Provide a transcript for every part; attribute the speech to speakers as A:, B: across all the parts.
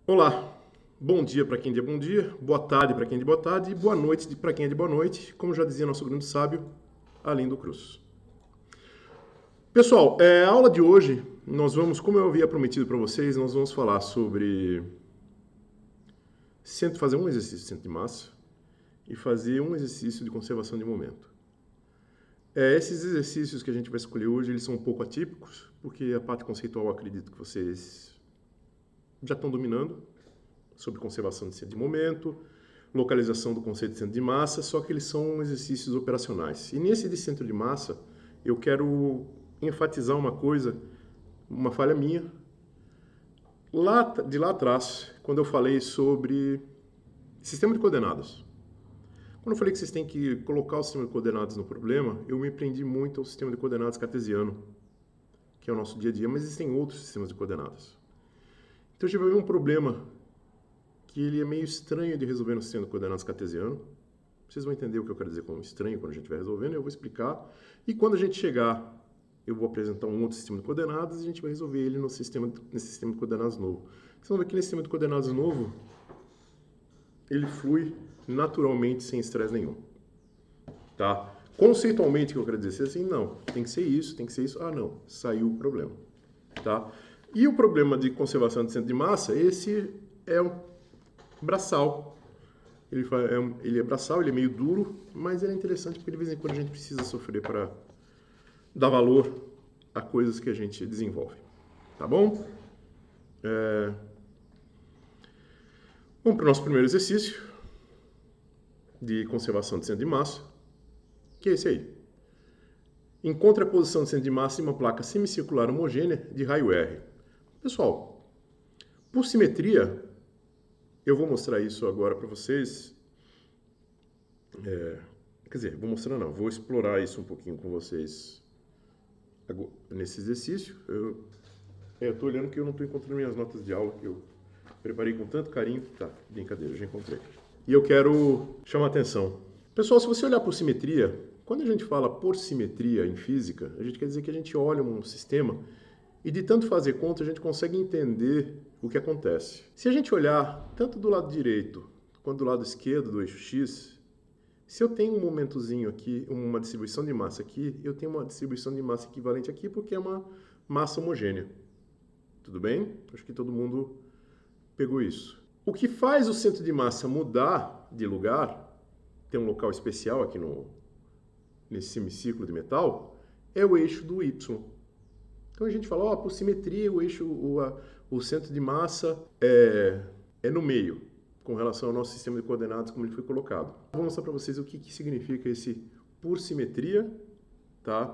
A: Olá, bom dia para quem é de bom dia, boa tarde para quem é de boa tarde e boa noite para quem é de boa noite, como já dizia nosso grande sábio, Arlindo Cruz. Pessoal, a aula de hoje, nós vamos, como eu havia prometido para vocês, nós vamos falar sobre fazer um exercício de centro de massa e fazer um exercício de conservação de momento. Esses exercícios que a gente vai escolher hoje, eles são um pouco atípicos, porque a parte conceitual eu acredito que vocês já estão dominando, sobre conservação de centro de momento, localização do conceito de centro de massa, só que eles são exercícios operacionais. E nesse de centro de massa, eu quero enfatizar uma coisa, uma falha minha, de lá atrás, quando eu falei sobre sistema de coordenadas. Quando eu falei que vocês têm que colocar o sistema de coordenadas no problema, eu me prendi muito ao sistema de coordenadas cartesiano, que é o nosso dia a dia, mas existem outros sistemas de coordenadas. Então, eu tive um problema que ele é meio estranho de resolver no sistema de coordenadas cartesiano. Vocês vão entender o que eu quero dizer com estranho quando a gente estiver resolvendo, eu vou explicar. E quando a gente chegar, eu vou apresentar um outro sistema de coordenadas e a gente vai resolver ele nesse sistema de coordenadas novo. Vocês vão ver que nesse sistema de coordenadas novo, ele flui naturalmente, sem estresse nenhum. Tá? Conceitualmente, o que eu quero dizer assim, não, tem que ser isso, tem que ser isso. Ah, não, saiu o problema. Tá? E o problema de conservação de centro de massa, esse é um braçal. Ele é braçal, ele é meio duro, mas ele é interessante porque de vez em quando a gente precisa sofrer para dar valor a coisas que a gente desenvolve. Tá bom? Vamos para o nosso primeiro exercício de conservação de centro de massa, que é esse aí. Encontre a posição de centro de massa em uma placa semicircular homogênea de raio R. Pessoal, por simetria, eu vou mostrar isso agora para vocês. Quer dizer, vou mostrar não, vou explorar isso um pouquinho com vocês nesse exercício. Eu estou olhando que eu não estou encontrando minhas notas de aula que eu preparei com tanto carinho. Tá, brincadeira, já encontrei. E eu quero chamar a atenção. Pessoal, se você olhar por simetria, quando a gente fala por simetria em física, a gente quer dizer que a gente olha um sistema e de tanto fazer conta, a gente consegue entender o que acontece. Se a gente olhar tanto do lado direito quanto do lado esquerdo do eixo X, se eu tenho um momentozinho aqui, uma distribuição de massa aqui, eu tenho uma distribuição de massa equivalente aqui porque é uma massa homogênea. Tudo bem? Acho que todo mundo pegou isso. O que faz o centro de massa mudar de lugar, tem um local especial aqui nesse semicírculo de metal, é o eixo do Y. Então a gente fala, por simetria, o centro de massa é no meio, com relação ao nosso sistema de coordenadas, como ele foi colocado. Vou mostrar para vocês o que significa esse por simetria, tá?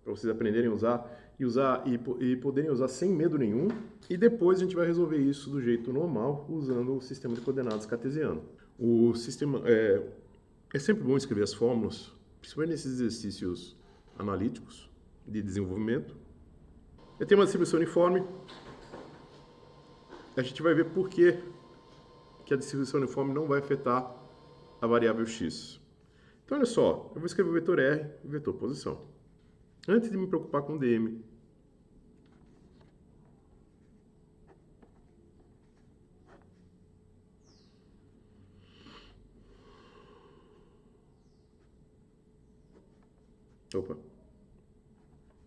A: Para vocês aprenderem a usar e poderem usar sem medo nenhum. E depois a gente vai resolver isso do jeito normal, usando o sistema de coordenadas cartesiano. O sistema é sempre bom escrever as fórmulas, principalmente nesses exercícios analíticos de desenvolvimento. Eu tenho uma distribuição uniforme. A gente vai ver por que a distribuição uniforme não vai afetar a variável x. Então, olha só, eu vou escrever o vetor R e o vetor posição. Antes de me preocupar com dm,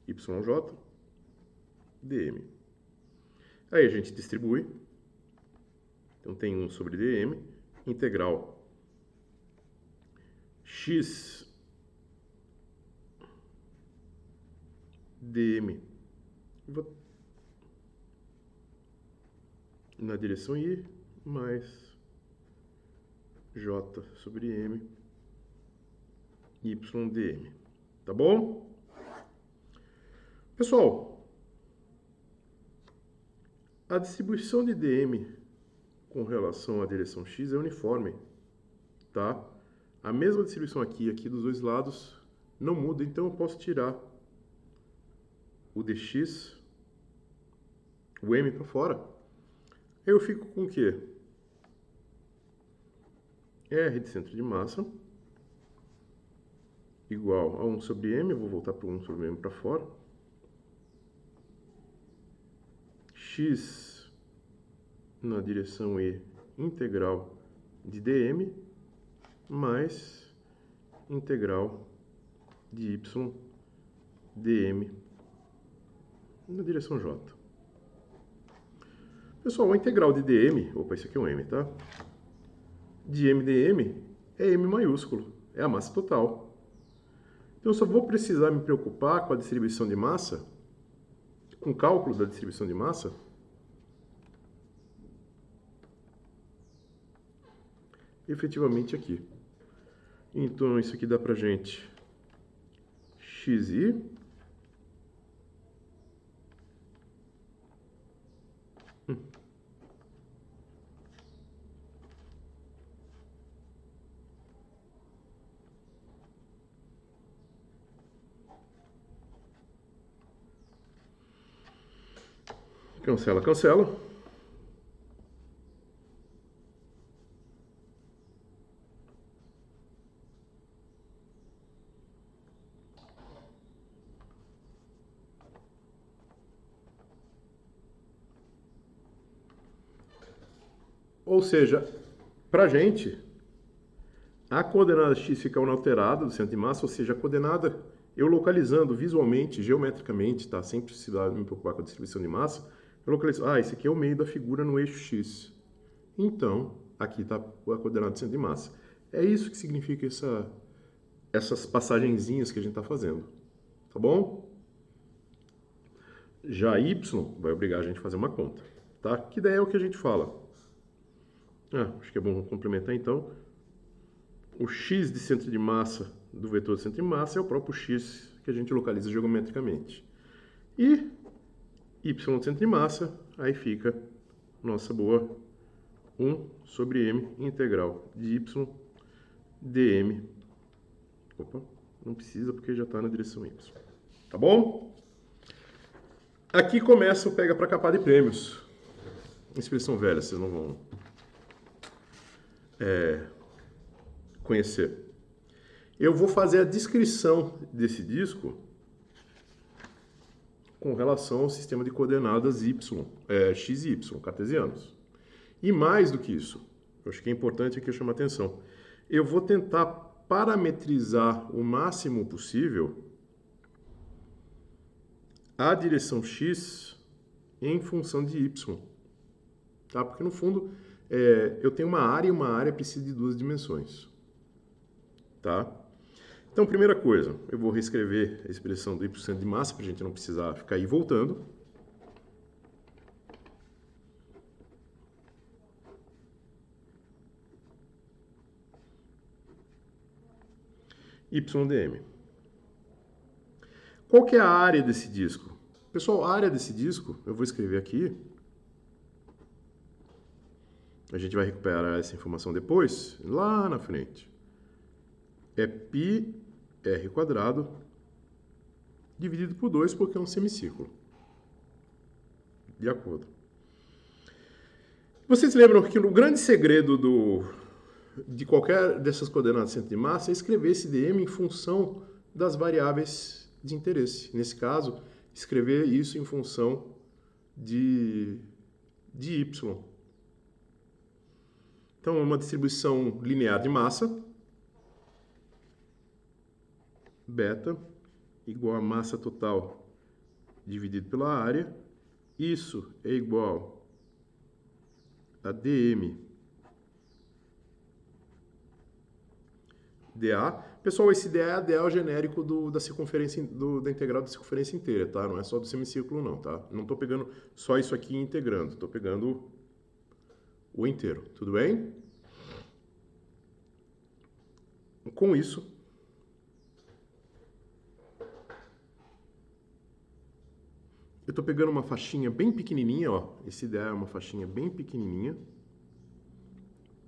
A: YJ, dm. Aí a gente distribui. Então tem 1 sobre dm, integral x dm na direção i, mais j sobre m, y dm. Tá bom? Pessoal, a distribuição de dm com relação à direção x é uniforme, tá? A mesma distribuição aqui dos dois lados não muda, então eu posso tirar o dx, o m para fora. Eu fico com o quê? R de centro de massa igual a 1 sobre m, eu vou voltar para o 1 sobre m para fora. X na direção E integral de dm mais integral de y dm na direção j. Pessoal, a integral de dm, opa, isso aqui é um m, tá? De m dm é m maiúsculo, é a massa total. Então eu só vou precisar me preocupar com a distribuição de massa, com o cálculo da distribuição de massa, efetivamente aqui. Então isso aqui dá pra gente xi cancela, cancela. Ou seja, para a gente, a coordenada x fica inalterada do centro de massa, ou seja, a coordenada, eu localizando visualmente, geometricamente, tá? Sem precisar me preocupar com a distribuição de massa, eu localizo, esse aqui é o meio da figura no eixo x. Então, aqui está a coordenada do centro de massa. É isso que significa essas passagenzinhas que a gente está fazendo, tá bom? Já y vai obrigar a gente a fazer uma conta, tá? Que daí é o que a gente fala. Acho que é bom complementar então. O x de centro de massa do vetor de centro de massa é o próprio x que a gente localiza geometricamente. E y de centro de massa, aí fica nossa boa 1 sobre m integral de y dm. Opa, não precisa porque já está na direção y. Tá bom? Aqui começa o pega para capar de prêmios. Expressão velha, vocês não vão conhecer. Eu vou fazer a descrição desse disco com relação ao sistema de coordenadas x e y, cartesianos. E mais do que isso, eu acho que é importante aqui eu chamar a atenção. Eu vou tentar parametrizar o máximo possível a direção x em função de y. Tá? Porque no fundo eu tenho uma área e uma área precisa de duas dimensões. Tá? Então, primeira coisa, eu vou reescrever a expressão do y de massa para a gente não precisar ficar aí voltando. ydm. Qual que é a área desse disco? Pessoal, a área desse disco, eu vou escrever aqui. A gente vai recuperar essa informação depois, lá na frente. É πr² dividido por 2, porque é um semicírculo. De acordo. Vocês lembram que o grande segredo de qualquer dessas coordenadas de centro de massa é escrever esse dm em função das variáveis de interesse. Nesse caso, escrever isso em função de y. Então, é uma distribuição linear de massa, beta, igual a massa total dividido pela área. Isso é igual a dm dA. Pessoal, esse dA é o genérico da circunferência, da integral da circunferência inteira, tá? Não é só do semicírculo, não, tá? Não estou pegando só isso aqui e integrando, estou pegando o inteiro, tudo bem? Com isso, eu estou pegando uma faixinha bem pequenininha, ó. Esse dA é uma faixinha bem pequenininha,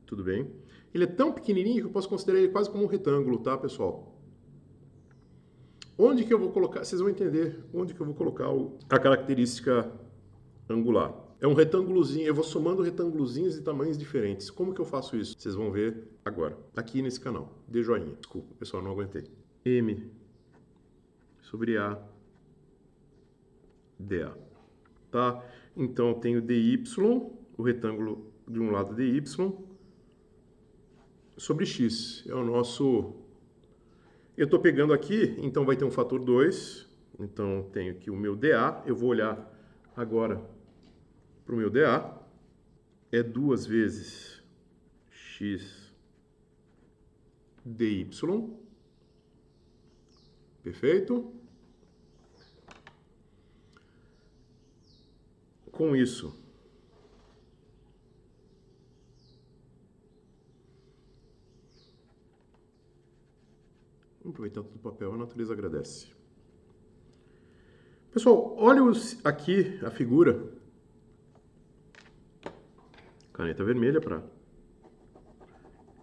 A: tudo bem? Ele é tão pequenininho que eu posso considerar ele quase como um retângulo, tá, pessoal? Onde que eu vou colocar? Vocês vão entender onde que eu vou colocar a característica angular. É um retângulozinho, eu vou somando retângulozinhos de tamanhos diferentes. Como que eu faço isso? Vocês vão ver agora, aqui nesse canal. Dê joinha. Desculpa, pessoal, não aguentei. M sobre A dA. Tá? Então, eu tenho dy, o retângulo de um lado de y sobre x. É o nosso... Eu estou pegando aqui, então vai ter um fator 2. Então, tenho aqui o meu dA. Eu vou olhar agora para o meu dA. É 2 vezes x dy. Perfeito? Com isso, vamos aproveitar todo o papel, a natureza agradece. Pessoal, olha aqui a figura. Caneta vermelha para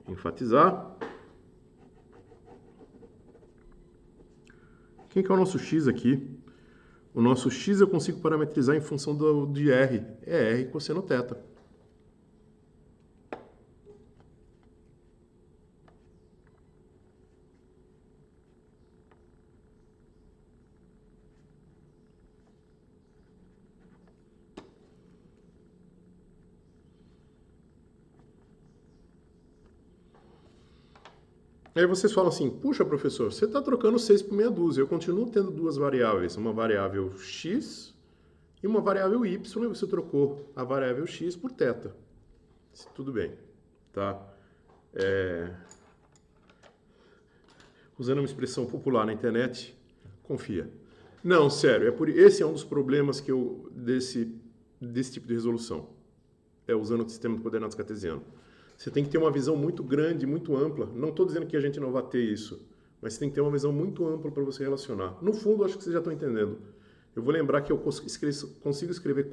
A: enfatizar. Quem que é o nosso x aqui? O nosso x eu consigo parametrizar em função de r. É r cosseno θ. Aí vocês falam assim, puxa, professor, você está trocando 6 por meia dúzia. Eu continuo tendo duas variáveis, uma variável x e uma variável y, e você trocou a variável x por θ. Tudo bem, tá? Usando uma expressão popular na internet, confia. Não, sério, esse é um dos problemas que desse tipo de resolução. É usando o sistema de coordenadas cartesiano. Você tem que ter uma visão muito grande, muito ampla. Não estou dizendo que a gente não vai ter isso, mas você tem que ter uma visão muito ampla para você relacionar. No fundo, acho que vocês já estão entendendo. Eu vou lembrar que eu consigo escrever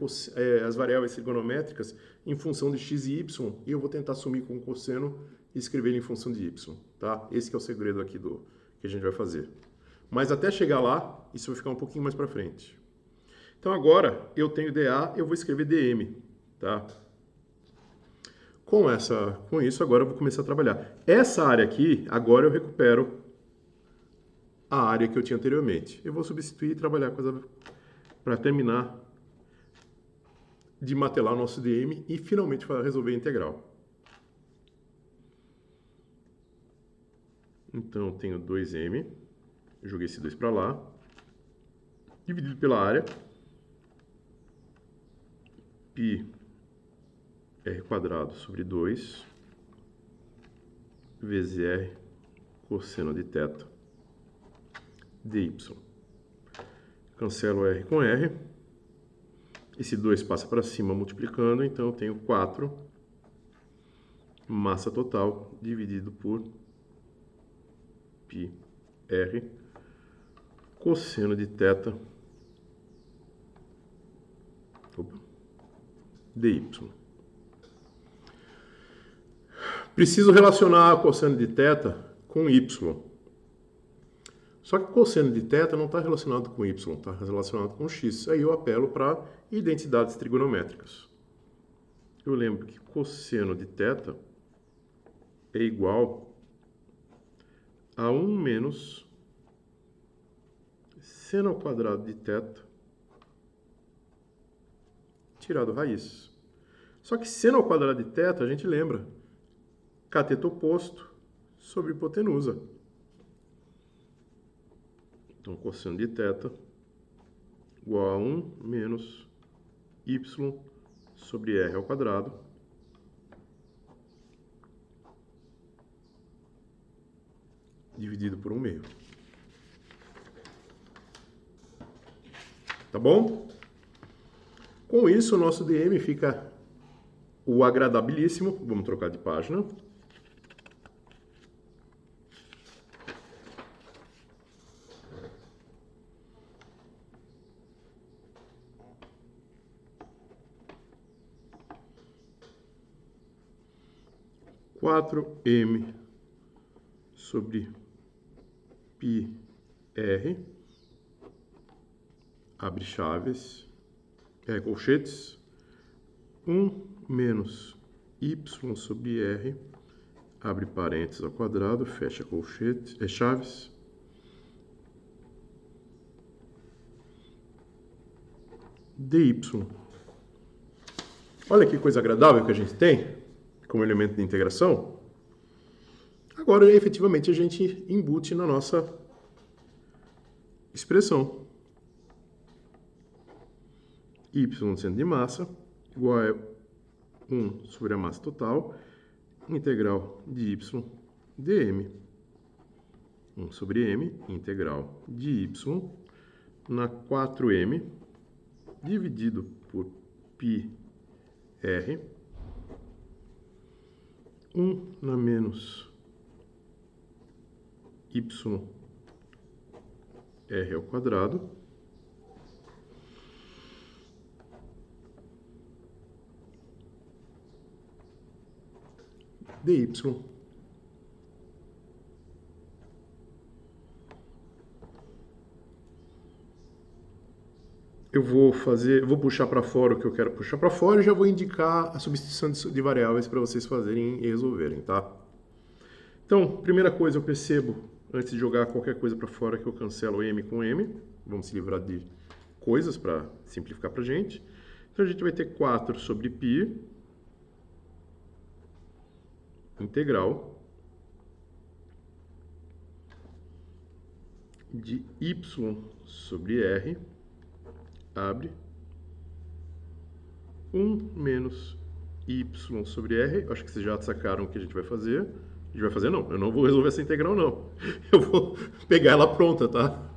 A: as variáveis trigonométricas em função de x e y, e eu vou tentar assumir com cosseno e escrever ele em função de y. Tá? Esse que é o segredo aqui que a gente vai fazer. Mas até chegar lá, isso vai ficar um pouquinho mais para frente. Então agora, eu tenho dA, eu vou escrever dm. Tá? Com isso, agora eu vou começar a trabalhar. Essa área aqui, agora eu recupero a área que eu tinha anteriormente. Eu vou substituir e trabalhar para terminar de matelar o nosso dm e finalmente resolver a integral. Então, eu tenho 2m, eu joguei esse 2 para lá, dividido pela área, π r quadrado sobre 2 vezes r cosseno de θ dy. Cancelo r com r. Esse 2 passa para cima multiplicando, então eu tenho 4 massa total dividido por π r cosseno de θ dy. Preciso relacionar a cosseno de θ com y. Só que cosseno de θ não está relacionado com y, está relacionado com x. Aí eu apelo para identidades trigonométricas. Eu lembro que cosseno de θ é igual a 1 menos seno ao quadrado de θ tirado raiz. Só que seno ao quadrado de θ, a gente lembra, cateto oposto sobre hipotenusa. Então, cosseno de θ igual a 1 menos y sobre r ao quadrado dividido por 1/2. Tá bom? Com isso, o nosso dm fica o agradabilíssimo. Vamos trocar de página. Quatro m sobre πr, abre chaves, colchetes, 1 menos y sobre r, abre parênteses ao quadrado, fecha colchetes, chaves, dy. Olha que coisa agradável que a gente tem como elemento de integração. Agora, efetivamente, a gente embute na nossa expressão. Y no centro de massa igual a 1 sobre a massa total, integral de y dm. 1 sobre m, integral de y na 4m, dividido por πr, 1 na menos y r ao quadrado, dy. Eu vou puxar para fora o que eu quero puxar para fora e já vou indicar a substituição de variáveis para vocês fazerem e resolverem, tá? Então, primeira coisa, eu percebo, antes de jogar qualquer coisa para fora, que eu cancelo m com m. Vamos se livrar de coisas para simplificar para a gente. Então, a gente vai ter 4 sobre π, integral de y sobre r, abre, 1 menos y sobre r. Acho que vocês já sacaram o que a gente vai fazer. A gente vai fazer não, eu não vou resolver essa integral não. Eu vou pegar ela pronta, tá?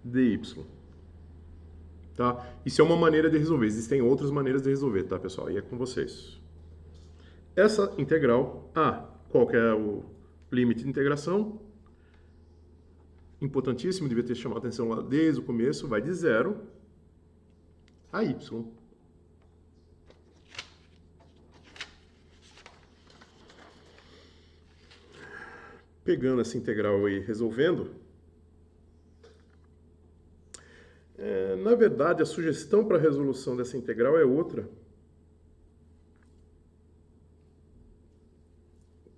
A: dy. Tá? Isso é uma maneira de resolver. Existem outras maneiras de resolver, tá, pessoal? E é com vocês. Essa integral, qual que é o limite de integração? Importantíssimo, devia ter chamado a atenção lá desde o começo, vai de 0 a y. Pegando essa integral e resolvendo, na verdade, a sugestão para a resolução dessa integral é outra.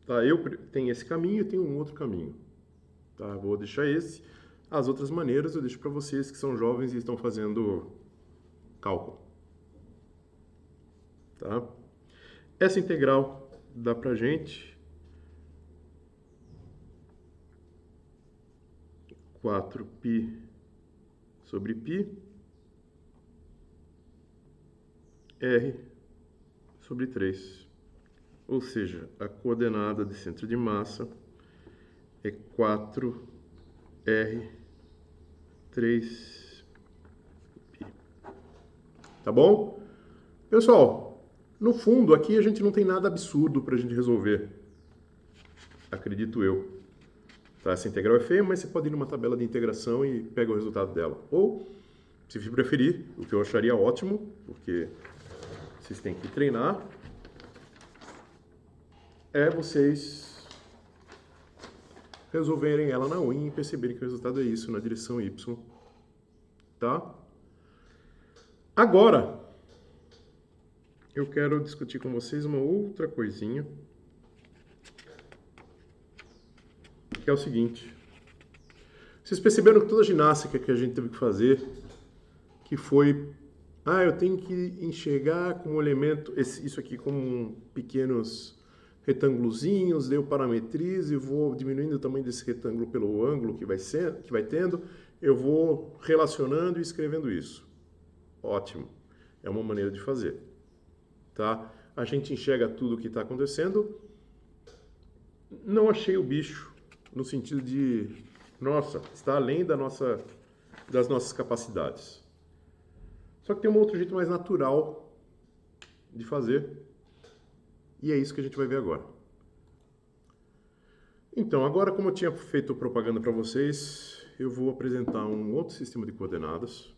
A: Tá, eu tenho esse caminho e tenho um outro caminho. Tá, vou deixar esse. As outras maneiras eu deixo para vocês que são jovens e estão fazendo cálculo. Tá? Essa integral dá para a gente 4π sobre π r sobre 3. Ou seja, a coordenada de centro de massa é 4r 3π. Tá bom? Pessoal, no fundo aqui a gente não tem nada absurdo para a gente resolver. Acredito eu. Tá? Essa integral é feia, mas você pode ir numa tabela de integração e pega o resultado dela. Ou, se preferir, o que eu acharia ótimo, porque vocês têm que treinar, é vocês resolverem ela na unha e perceberem que o resultado é isso, na direção y. Tá? Agora, eu quero discutir com vocês uma outra coisinha, que é o seguinte. Vocês perceberam que toda a ginástica que a gente teve que fazer, que foi, eu tenho que enxergar como elemento, isso aqui como pequenos retângulozinhos, eu parametrizo e vou diminuindo o tamanho desse retângulo pelo ângulo que vai tendo, eu vou relacionando e escrevendo isso. Ótimo. É uma maneira de fazer. Tá? A gente enxerga tudo o que está acontecendo. Não achei o bicho no sentido de, nossa, está além das nossas capacidades. Só que tem um outro jeito mais natural de fazer. E é isso que a gente vai ver agora. Então, agora, como eu tinha feito propaganda para vocês, eu vou apresentar um outro sistema de coordenadas.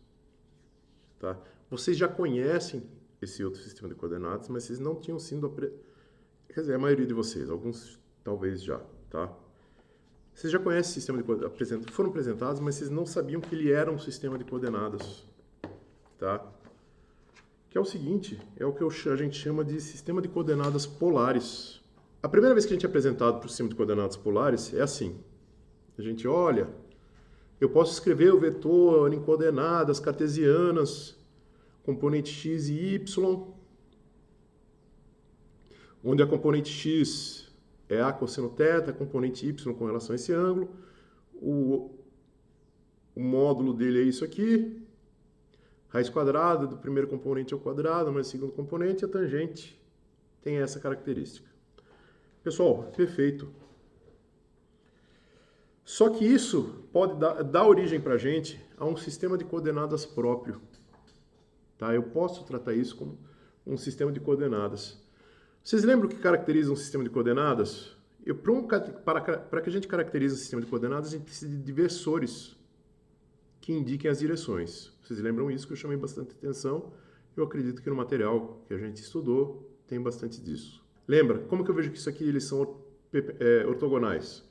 A: Tá? Vocês já conhecem esse outro sistema de coordenadas, mas vocês não tinham sido... Quer dizer, a maioria de vocês, alguns talvez já, tá? Vocês já conhecem o sistema de coordenadas, foram apresentados, mas vocês não sabiam que ele era um sistema de coordenadas, tá? Que é o seguinte, é o que a gente chama de sistema de coordenadas polares. A primeira vez que a gente é apresentado para o sistema de coordenadas polares é assim. A gente olha... Eu posso escrever o vetor em coordenadas cartesianas componente x e y, onde a componente x é a cosseno θ, a componente y com relação a esse ângulo, o módulo dele é isso aqui, raiz quadrada do primeiro componente ao quadrado, mais o segundo componente, a tangente tem essa característica. Pessoal, perfeito. Só que isso pode dar origem para a gente a um sistema de coordenadas próprio. Tá? Eu posso tratar isso como um sistema de coordenadas. Vocês lembram o que caracteriza um sistema de coordenadas? Para que a gente caracterize um sistema de coordenadas, a gente precisa de versores que indiquem as direções. Vocês lembram isso que eu chamei bastante atenção? Eu acredito que no material que a gente estudou tem bastante disso. Lembra? Como que eu vejo que isso aqui eles são ortogonais?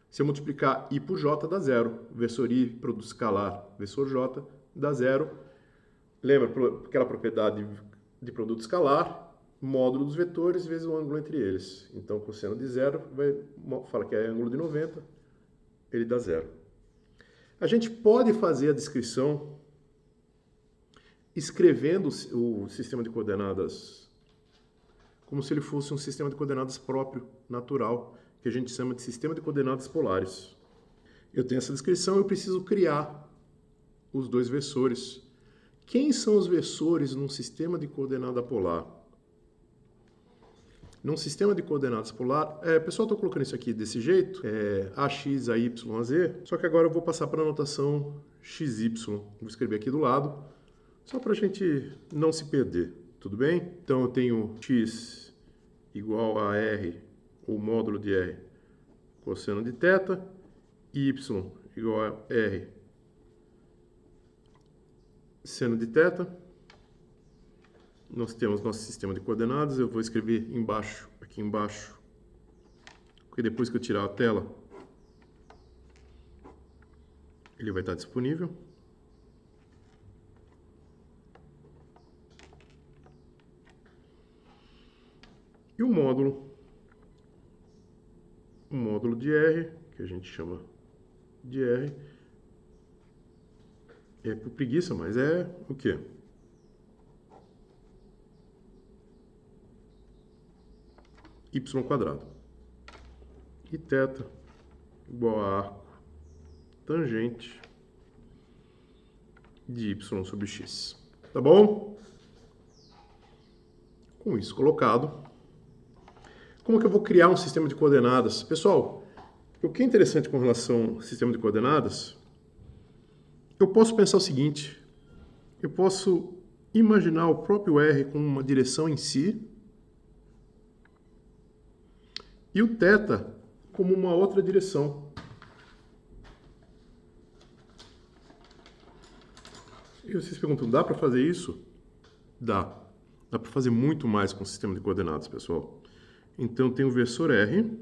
A: Se eu multiplicar i por j dá zero. Versor i, produto escalar, versor j dá zero. Lembra aquela propriedade de produto escalar? Módulo dos vetores vezes o ângulo entre eles. Então, cosseno de zero fala que é ângulo de 90, ele dá zero. A gente pode fazer a descrição escrevendo o sistema de coordenadas como se ele fosse um sistema de coordenadas próprio, natural, que a gente chama de sistema de coordenadas polares. Eu tenho essa descrição, eu preciso criar os dois versores. Quem são os versores num sistema de coordenada polar? Num sistema de coordenadas polar, pessoal, estou colocando isso aqui desse jeito, ax, ay, az, só que agora eu vou passar para a notação xy. Vou escrever aqui do lado, só para a gente não se perder, tudo bem? Então eu tenho x igual a r, o módulo de r, cosseno de θ, y igual a r, seno de θ. Nós temos nosso sistema de coordenadas, eu vou escrever embaixo, aqui embaixo, porque depois que eu tirar a tela, ele vai estar disponível. E o módulo de R, que a gente chama de R, é por preguiça, mas é o quê? Y quadrado. E θ igual a arco tangente de y sobre x. Tá bom? Com isso colocado, como que eu vou criar um sistema de coordenadas? Pessoal, o que é interessante com relação ao sistema de coordenadas, eu posso pensar o seguinte, eu posso imaginar o próprio R com uma direção em si, e o θ como uma outra direção. E vocês perguntam, dá para fazer isso? Dá. Dá para fazer muito mais com o sistema de coordenadas, pessoal. Então, tem o versor R.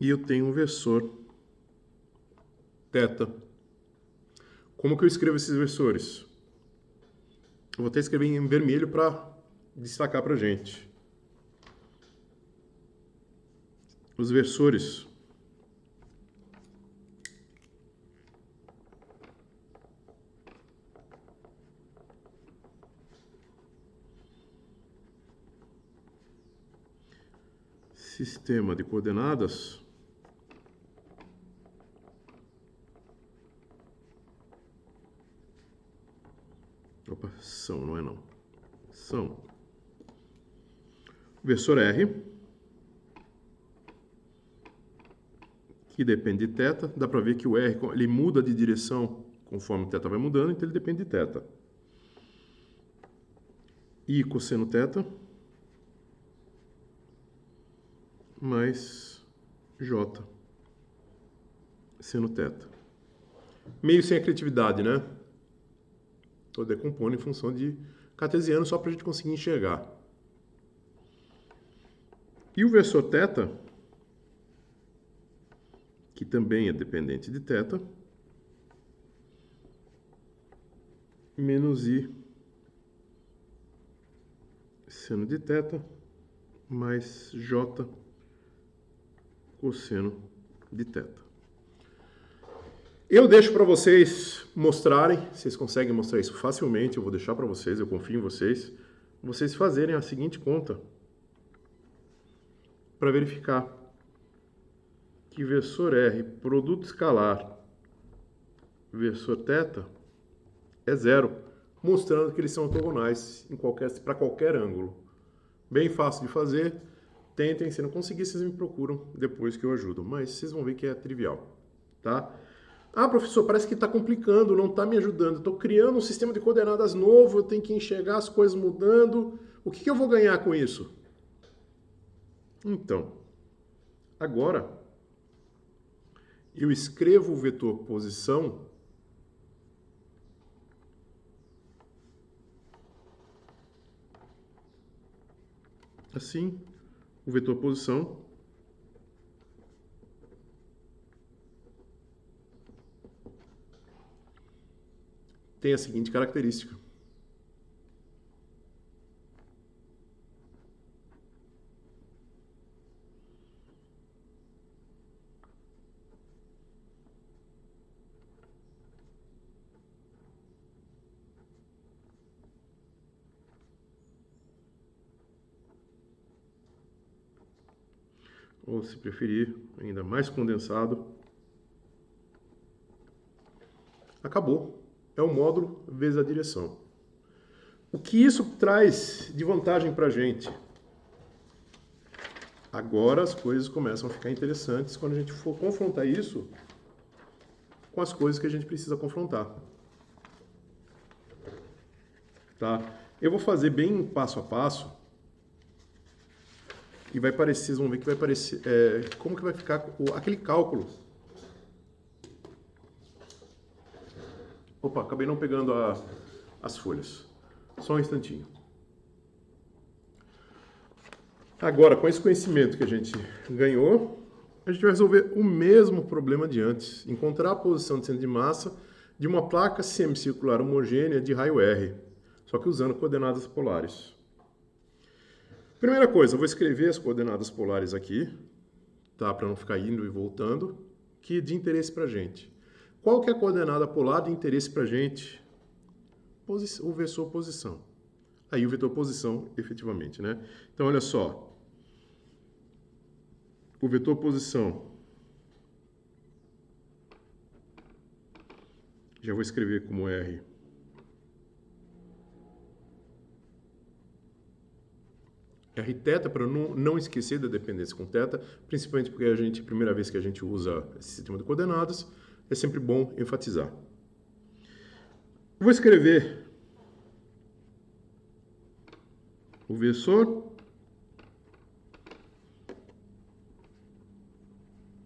A: E eu tenho o versor θ. Como que eu escrevo esses versores? Eu vou até escrever em vermelho para destacar para a gente. Os versores sistema de coordenadas são, não é não. São. Versor R, que depende de θ. Dá para ver que o R ele muda de direção conforme o θ vai mudando, então ele depende de θ. I cosseno θ mais J seno θ. Meio sem a criatividade, né? Estou decompondo em função de cartesiano só para a gente conseguir enxergar. E o versor θ, que também é dependente de θ, menos I seno de θ mais J cosseno de θ. Eu deixo para vocês mostrarem, vocês conseguem mostrar isso facilmente, eu vou deixar para vocês, eu confio em vocês fazerem a seguinte conta para verificar que versor R, produto escalar, versor θ é zero, mostrando que eles são ortogonais para qualquer ângulo. Bem fácil de fazer, tentem, se não conseguir, vocês me procuram depois que eu ajudo, mas vocês vão ver que é trivial, tá? Ah, professor, parece que está complicando, não está me ajudando. Estou criando um sistema de coordenadas novo, eu tenho que enxergar as coisas mudando. O que eu vou ganhar com isso? Então, agora, eu escrevo o vetor posição assim, o vetor posição tem a seguinte característica. Ou, se preferir, ainda mais condensado. Acabou. É o módulo vezes a direção. O que isso traz de vantagem para a gente? Agora as coisas começam a ficar interessantes quando a gente for confrontar isso com as coisas que a gente precisa confrontar. Tá? Eu vou fazer bem passo a passo e vai parecer, vocês vão ver que vai parecer, como que vai ficar aquele cálculo. Opa, acabei não pegando as folhas. Só um instantinho. Agora, com esse conhecimento que a gente ganhou, a gente vai resolver o mesmo problema de antes. Encontrar a posição de centro de massa de uma placa semicircular homogênea de raio R, só que usando coordenadas polares. Primeira coisa, eu vou escrever as coordenadas polares aqui, tá? Para não ficar indo e voltando, que é de interesse para a gente. Qual que é a coordenada polar de interesse para a gente? O vetor posição. Aí o vetor posição, efetivamente, né? Então, olha só. O vetor posição. Já vou escrever como R. Rθ, para não esquecer da dependência com θ, principalmente porque primeira vez que a gente usa esse sistema de coordenadas, é sempre bom enfatizar. Vou escrever o versor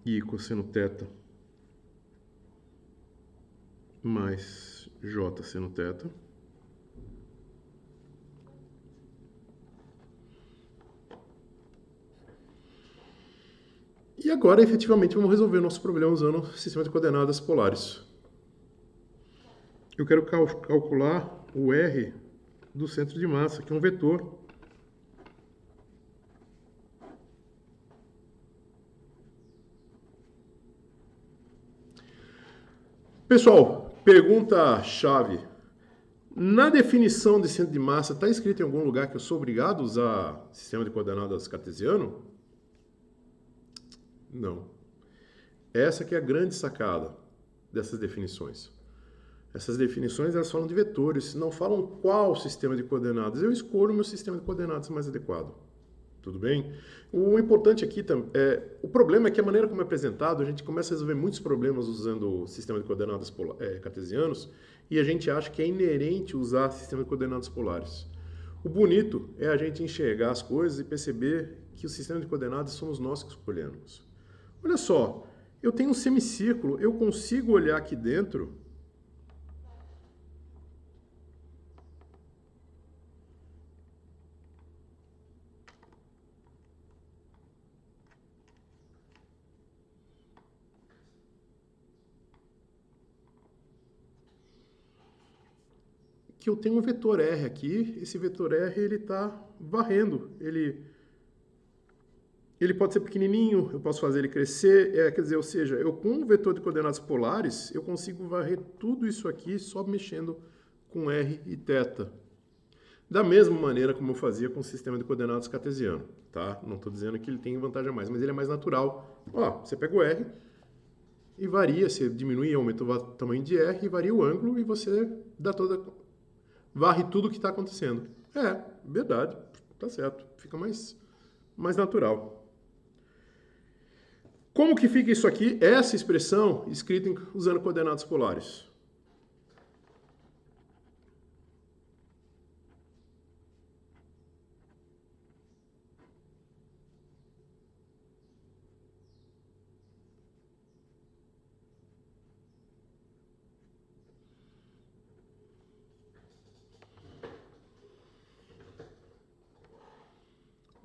A: I cosseno θ mais J seno θ. E agora, efetivamente, vamos resolver o nosso problema usando o sistema de coordenadas polares. Eu quero calcular o R do centro de massa, que é um vetor. Pessoal, pergunta-chave. Na definição de centro de massa, está escrito em algum lugar que eu sou obrigado a usar sistema de coordenadas cartesiano? Não. Essa que é a grande sacada dessas definições. Essas definições, elas falam de vetores, não falam qual sistema de coordenadas. Eu escolho o meu sistema de coordenadas mais adequado. Tudo bem? O importante aqui o problema é que a maneira como é apresentado, a gente começa a resolver muitos problemas usando o sistema de coordenadas cartesianos e a gente acha que é inerente usar sistema de coordenadas polares. O bonito é a gente enxergar as coisas e perceber que o sistema de coordenadas somos nós que escolhemos. Olha só, eu tenho um semicírculo, eu consigo olhar aqui dentro que eu tenho um vetor R aqui, esse vetor R ele está varrendo, ele ele pode ser pequenininho, eu posso fazer ele crescer, quer dizer, ou seja, eu com um vetor de coordenadas polares, eu consigo varrer tudo isso aqui só mexendo com R e θ. Da mesma maneira como eu fazia com o sistema de coordenadas cartesiano, tá? Não estou dizendo que ele tem vantagem a mais, mas ele é mais natural. Ó, você pega o R e varia, você diminui e aumenta o tamanho de R e varia o ângulo e você dá varre tudo o que está acontecendo. É, verdade, tá certo, fica mais natural. Como que fica isso aqui, essa expressão, escrita usando coordenadas polares?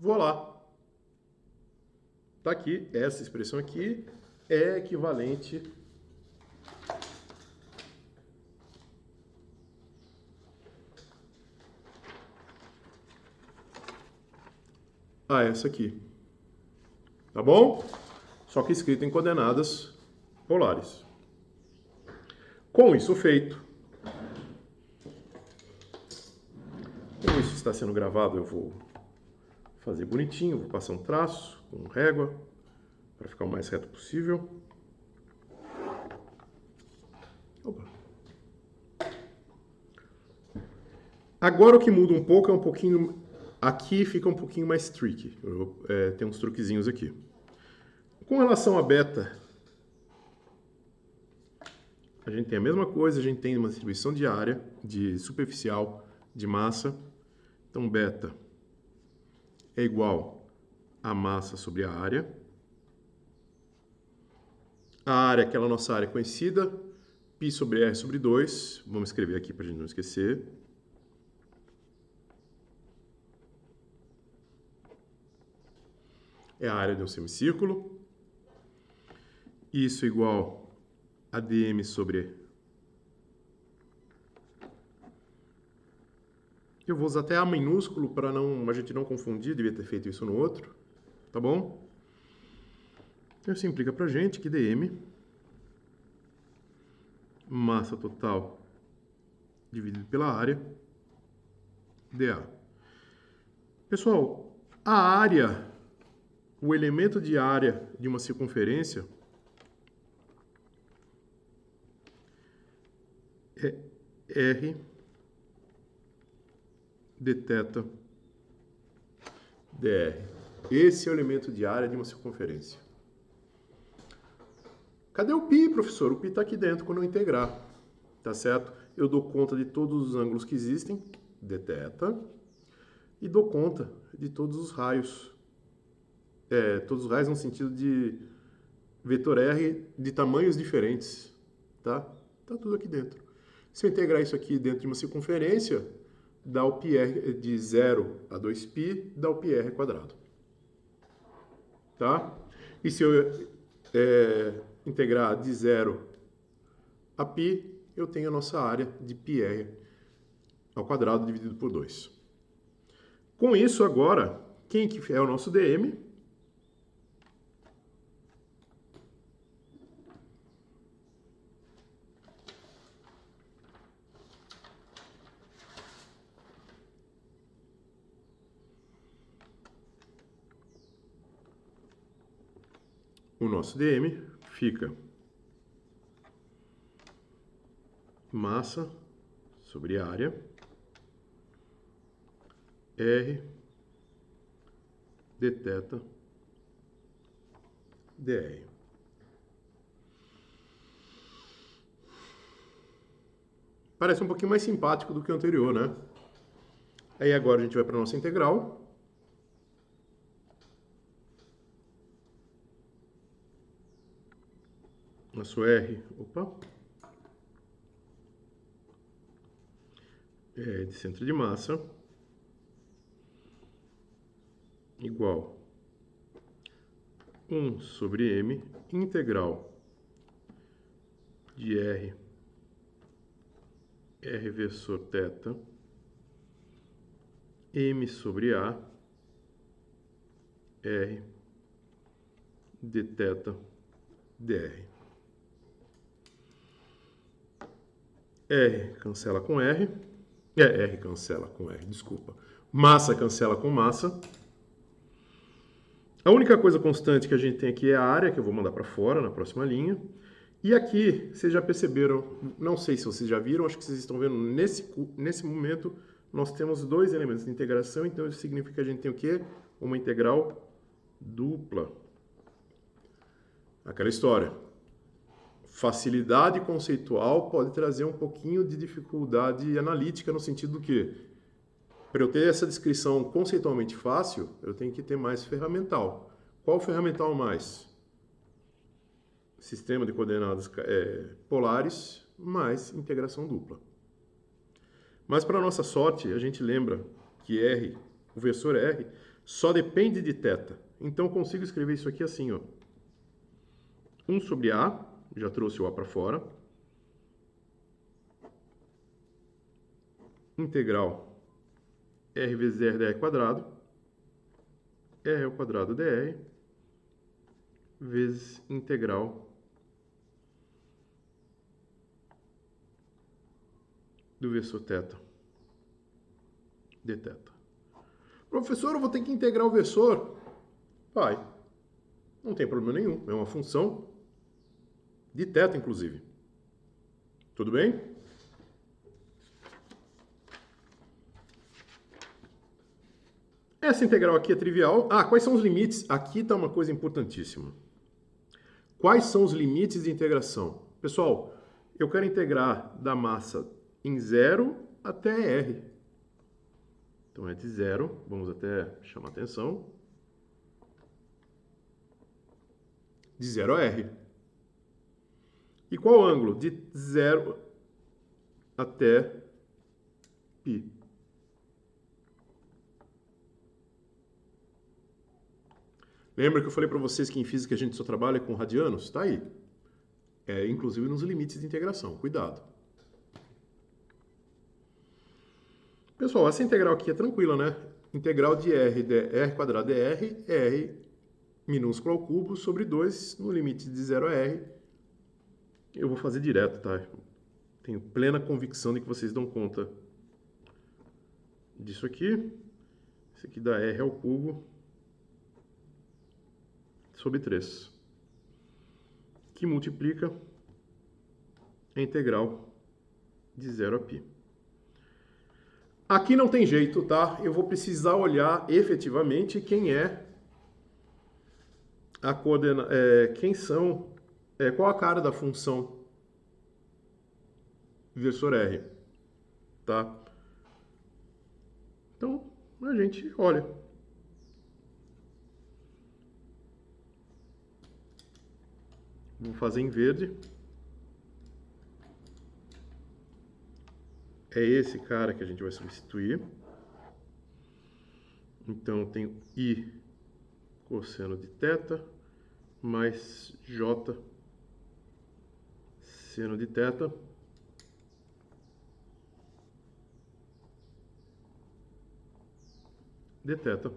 A: Vou lá. Tá aqui, essa expressão aqui é equivalente a essa aqui. Tá bom? Só que escrito em coordenadas polares. Com isso feito, como isso está sendo gravado, eu vou fazer bonitinho, vou passar um traço com régua para ficar o mais reto possível. Opa. Agora o que muda um pouco é um pouquinho... Aqui fica um pouquinho mais tricky. Tem uns truquezinhos aqui. Com relação a beta, a gente tem a mesma coisa, a gente tem uma distribuição de área, de superficial, de massa. Então, beta é igual a massa sobre a área. A área, aquela nossa área conhecida, π sobre r sobre 2. Vamos escrever aqui para a gente não esquecer. É a área de um semicírculo. Isso igual a dm sobre... Eu vou usar até A minúsculo para a gente não confundir, devia ter feito isso no outro, tá bom? Isso implica para a gente que dm, massa total dividido pela área, dA. Pessoal, a área, o elemento de área de uma circunferência é R dθ dr. Esse é o elemento de área de uma circunferência. Cadê o π, professor? O π está aqui dentro quando eu integrar, tá certo? Eu dou conta de todos os ângulos que existem, dθ, e dou conta de todos os raios. Todos os raios no sentido de vetor R de tamanhos diferentes, tá? Tá tudo aqui dentro. Se eu integrar isso aqui dentro de uma circunferência, dá o πr de 0 a 2π, dá o πr quadrado. Tá? E se eu integrar de 0 a π, eu tenho a nossa área de πr ao quadrado dividido por 2. Com isso, agora, quem que é o nosso dm? O nosso dm fica massa sobre área, R dθ dr. Parece um pouquinho mais simpático do que o anterior, né? Aí agora a gente vai para a nossa integral. Nosso R, de centro de massa, igual 1 sobre m, integral de R versor θ, m sobre A, R dθ dr. R cancela com R. R cancela com R, desculpa. Massa cancela com massa. A única coisa constante que a gente tem aqui é a área, que eu vou mandar para fora na próxima linha. E aqui, vocês já perceberam, não sei se vocês já viram, acho que vocês estão vendo nesse momento, nós temos dois elementos de integração, então isso significa que a gente tem o quê? Uma integral dupla. Aquela história. Facilidade conceitual pode trazer um pouquinho de dificuldade analítica no sentido do que, para eu ter essa descrição conceitualmente fácil, eu tenho que ter mais ferramental. Qual ferramental mais? Sistema de coordenadas polares mais integração dupla. Mas para nossa sorte, a gente lembra que R, o versor R, só depende de θ. Então eu consigo escrever isso aqui assim, ó. 1 sobre A, já trouxe o A para fora. Integral R vezes R dr quadrado. R ao quadrado dr vezes integral do versor θ dθ. Professor, eu vou ter que integrar o versor? Vai. Não tem problema nenhum. É uma função de θ, inclusive. Tudo bem? Essa integral aqui é trivial. Ah, quais são os limites? Aqui está uma coisa importantíssima. Quais são os limites de integração? Pessoal, eu quero integrar da massa em 0 até R. Então é de 0, vamos até chamar atenção. De 0 a R. E qual o ângulo? De 0 até π. Lembra que eu falei para vocês que em física a gente só trabalha com radianos? Está aí. Inclusive nos limites de integração. Cuidado. Pessoal, essa integral aqui é tranquila, né? Integral de R quadrado dr é R minúsculo ao cubo sobre 2 no limite de 0 a R. Eu vou fazer direto, tá? Tenho plena convicção de que vocês dão conta disso aqui. Isso aqui dá R ao cubo sobre 3, que multiplica a integral de 0 a π. Aqui não tem jeito, tá? Eu vou precisar olhar efetivamente quem é a coordenada, quem são, qual a cara da função versor R, tá? Então, a gente olha. Vou fazer em verde. É esse cara que a gente vai substituir. Então, eu tenho I cosseno de θ mais J seno de θ dθ.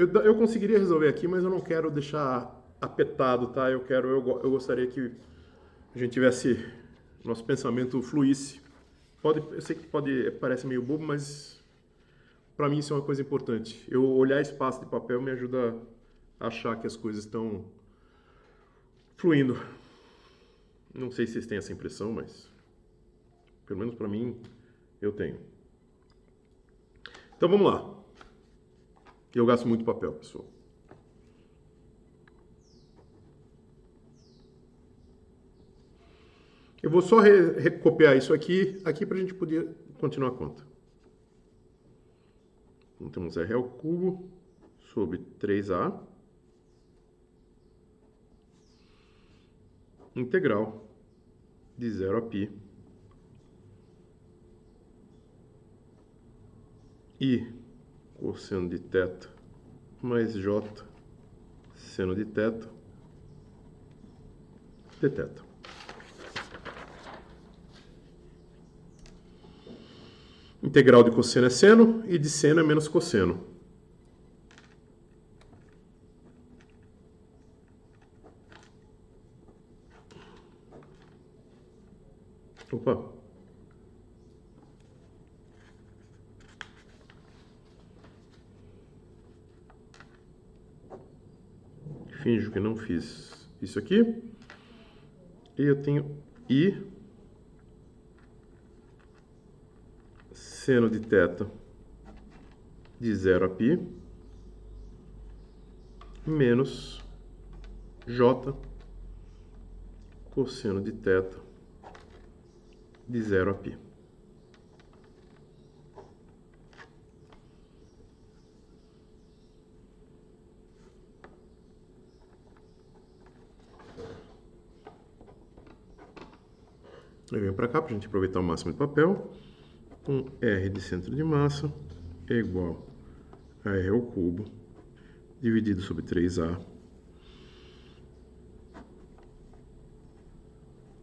A: Eu conseguiria resolver aqui, mas eu não quero deixar apertado, tá? Eu gostaria que a gente tivesse, nosso pensamento fluísse. Eu sei que parece meio bobo, mas para mim isso é uma coisa importante. Eu olhar espaço de papel me ajuda a achar que as coisas estão fluindo. Não sei se vocês têm essa impressão, mas pelo menos para mim eu tenho. Então vamos lá. Eu gasto muito papel, pessoal. Eu vou só recopiar isso aqui para a gente poder continuar a conta. Então temos R ao cubo sobre 3A integral de 0 a π I cosseno de θ mais J seno de θ dθ. Integral de cosseno é seno e de seno é menos cosseno. Opa. Finjo que não fiz isso aqui. E eu tenho I seno de θ de 0 a π menos J cosseno de θ de 0 a π. Eu venho para cá para a gente aproveitar o máximo de papel. Um R de centro de massa é igual a R ao cubo dividido sobre 3A.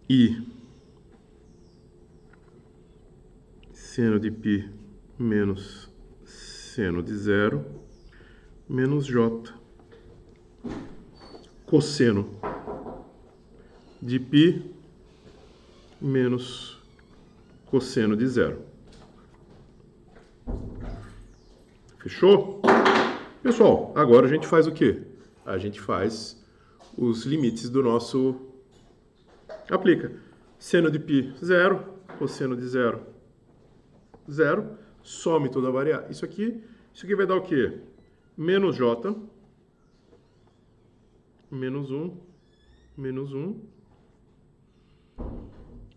A: I seno de π menos seno de 0 menos J cosseno de π menos cosseno de 0. Fechou? Pessoal, agora a gente faz o quê? A gente faz os limites do nosso... Aplica. Seno de π, 0. Cosseno de 0, 0. Some toda a variável. Isso aqui vai dar o quê? Menos J. Menos 1. Menos 1.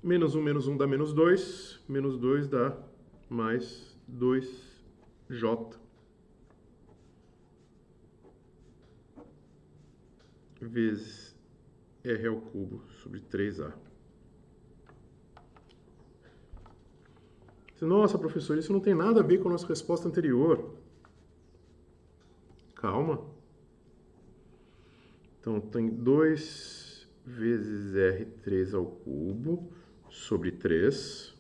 A: Menos 1, menos 1 dá menos 2. Menos 2 dá mais 2J. Vezes R ao cubo sobre 3A. Nossa, professor, isso não tem nada a ver com a nossa resposta anterior. Calma. Então, tem 2 vezes R3 ao cubo sobre 3.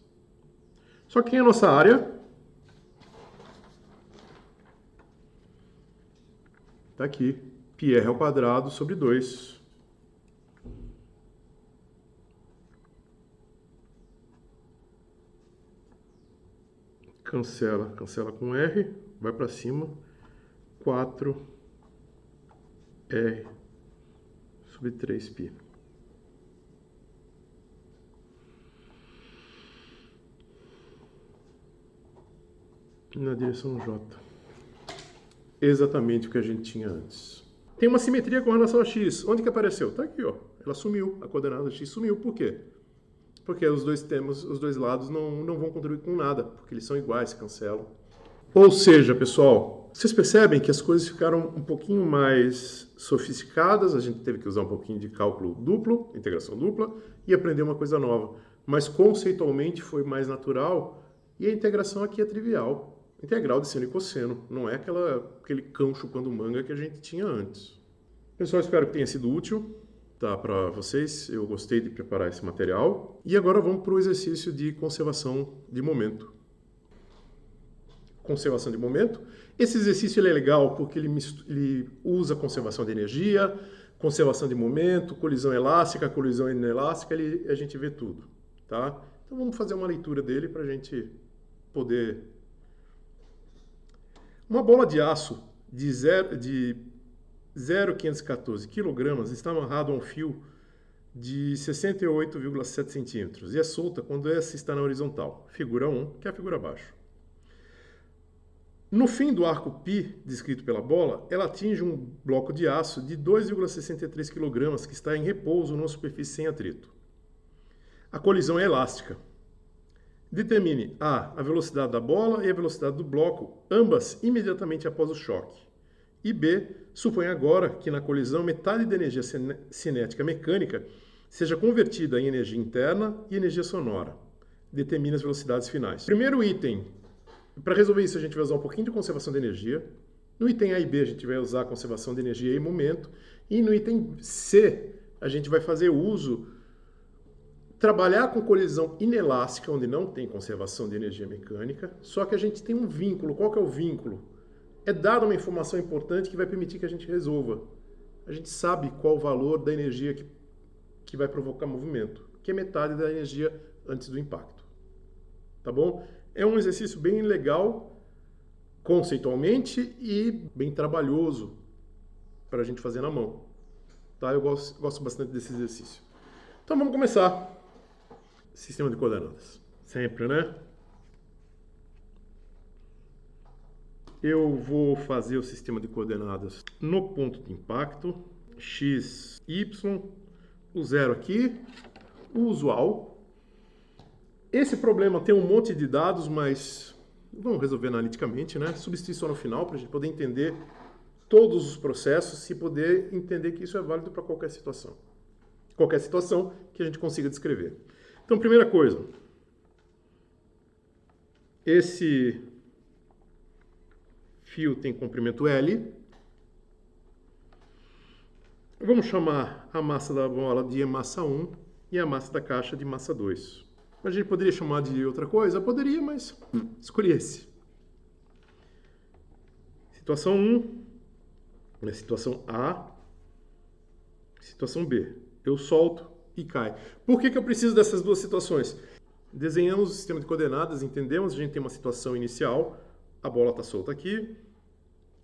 A: Só que a nossa área está aqui. πr ao quadrado sobre 2. Cancela, cancela com R, vai para cima, 4R sobre 3π. Na direção J. Exatamente o que a gente tinha antes. Tem uma simetria com relação a x. Onde que apareceu? Está aqui, ó. Ela sumiu. A coordenada x sumiu. Por quê? Porque os dois lados não vão contribuir com nada, porque eles são iguais, se cancelam. Ou seja, pessoal, vocês percebem que as coisas ficaram um pouquinho mais sofisticadas, a gente teve que usar um pouquinho de cálculo duplo, integração dupla, e aprender uma coisa nova. Mas conceitualmente foi mais natural, e a integração aqui é trivial. Integral de seno e cosseno, não é aquele cão chupando manga que a gente tinha antes. Pessoal, espero que tenha sido útil. Tá, para vocês, eu gostei de preparar esse material. E agora vamos para o exercício de conservação de momento. Conservação de momento. Esse exercício ele é legal porque ele usa conservação de energia, conservação de momento, colisão elástica, colisão inelástica, a gente vê tudo. Tá? Então vamos fazer uma leitura dele para a gente poder... Uma bola de aço de 0,514 kg está amarrado a um fio de 68,7 centímetros e é solta quando essa está na horizontal. Figura 1, que é a figura abaixo. No fim do arco π, descrito pela bola, ela atinge um bloco de aço de 2,63 kg que está em repouso numa superfície sem atrito. A colisão é elástica. Determine a velocidade da bola e a velocidade do bloco, ambas imediatamente após o choque. E B, suponha agora que na colisão metade da energia cinética mecânica seja convertida em energia interna e energia sonora. Determine as velocidades finais. Primeiro item, para resolver isso a gente vai usar um pouquinho de conservação de energia. No item A e B a gente vai usar conservação de energia e momento. E no item C a gente vai fazer uso trabalhar com colisão inelástica, onde não tem conservação de energia mecânica, só que a gente tem um vínculo. Qual que é o vínculo? É dada uma informação importante que vai permitir que a gente resolva. A gente sabe qual o valor da energia que vai provocar movimento, que é metade da energia antes do impacto. Tá bom? É um exercício bem legal, conceitualmente, e bem trabalhoso para a gente fazer na mão. Tá? Eu gosto bastante desse exercício. Então vamos começar. Sistema de coordenadas. Sempre, né? Eu vou fazer o sistema de coordenadas no ponto de impacto, x, y, o zero aqui, o usual. Esse problema tem um monte de dados, mas vamos resolver analiticamente, né? Substituir só no final para a gente poder entender todos os processos e poder entender que isso é válido para qualquer situação. Qualquer situação que a gente consiga descrever. Então, primeira coisa, esse fio tem comprimento L. Vamos chamar a massa da bola de massa 1 e a massa da caixa de massa 2. A gente poderia chamar de outra coisa? Poderia, mas escolhi esse. Situação 1, né, situação A, situação B. Eu solto e cai. Por que eu preciso dessas duas situações? Desenhamos o sistema de coordenadas, entendemos, a gente tem uma situação inicial, a bola está solta aqui,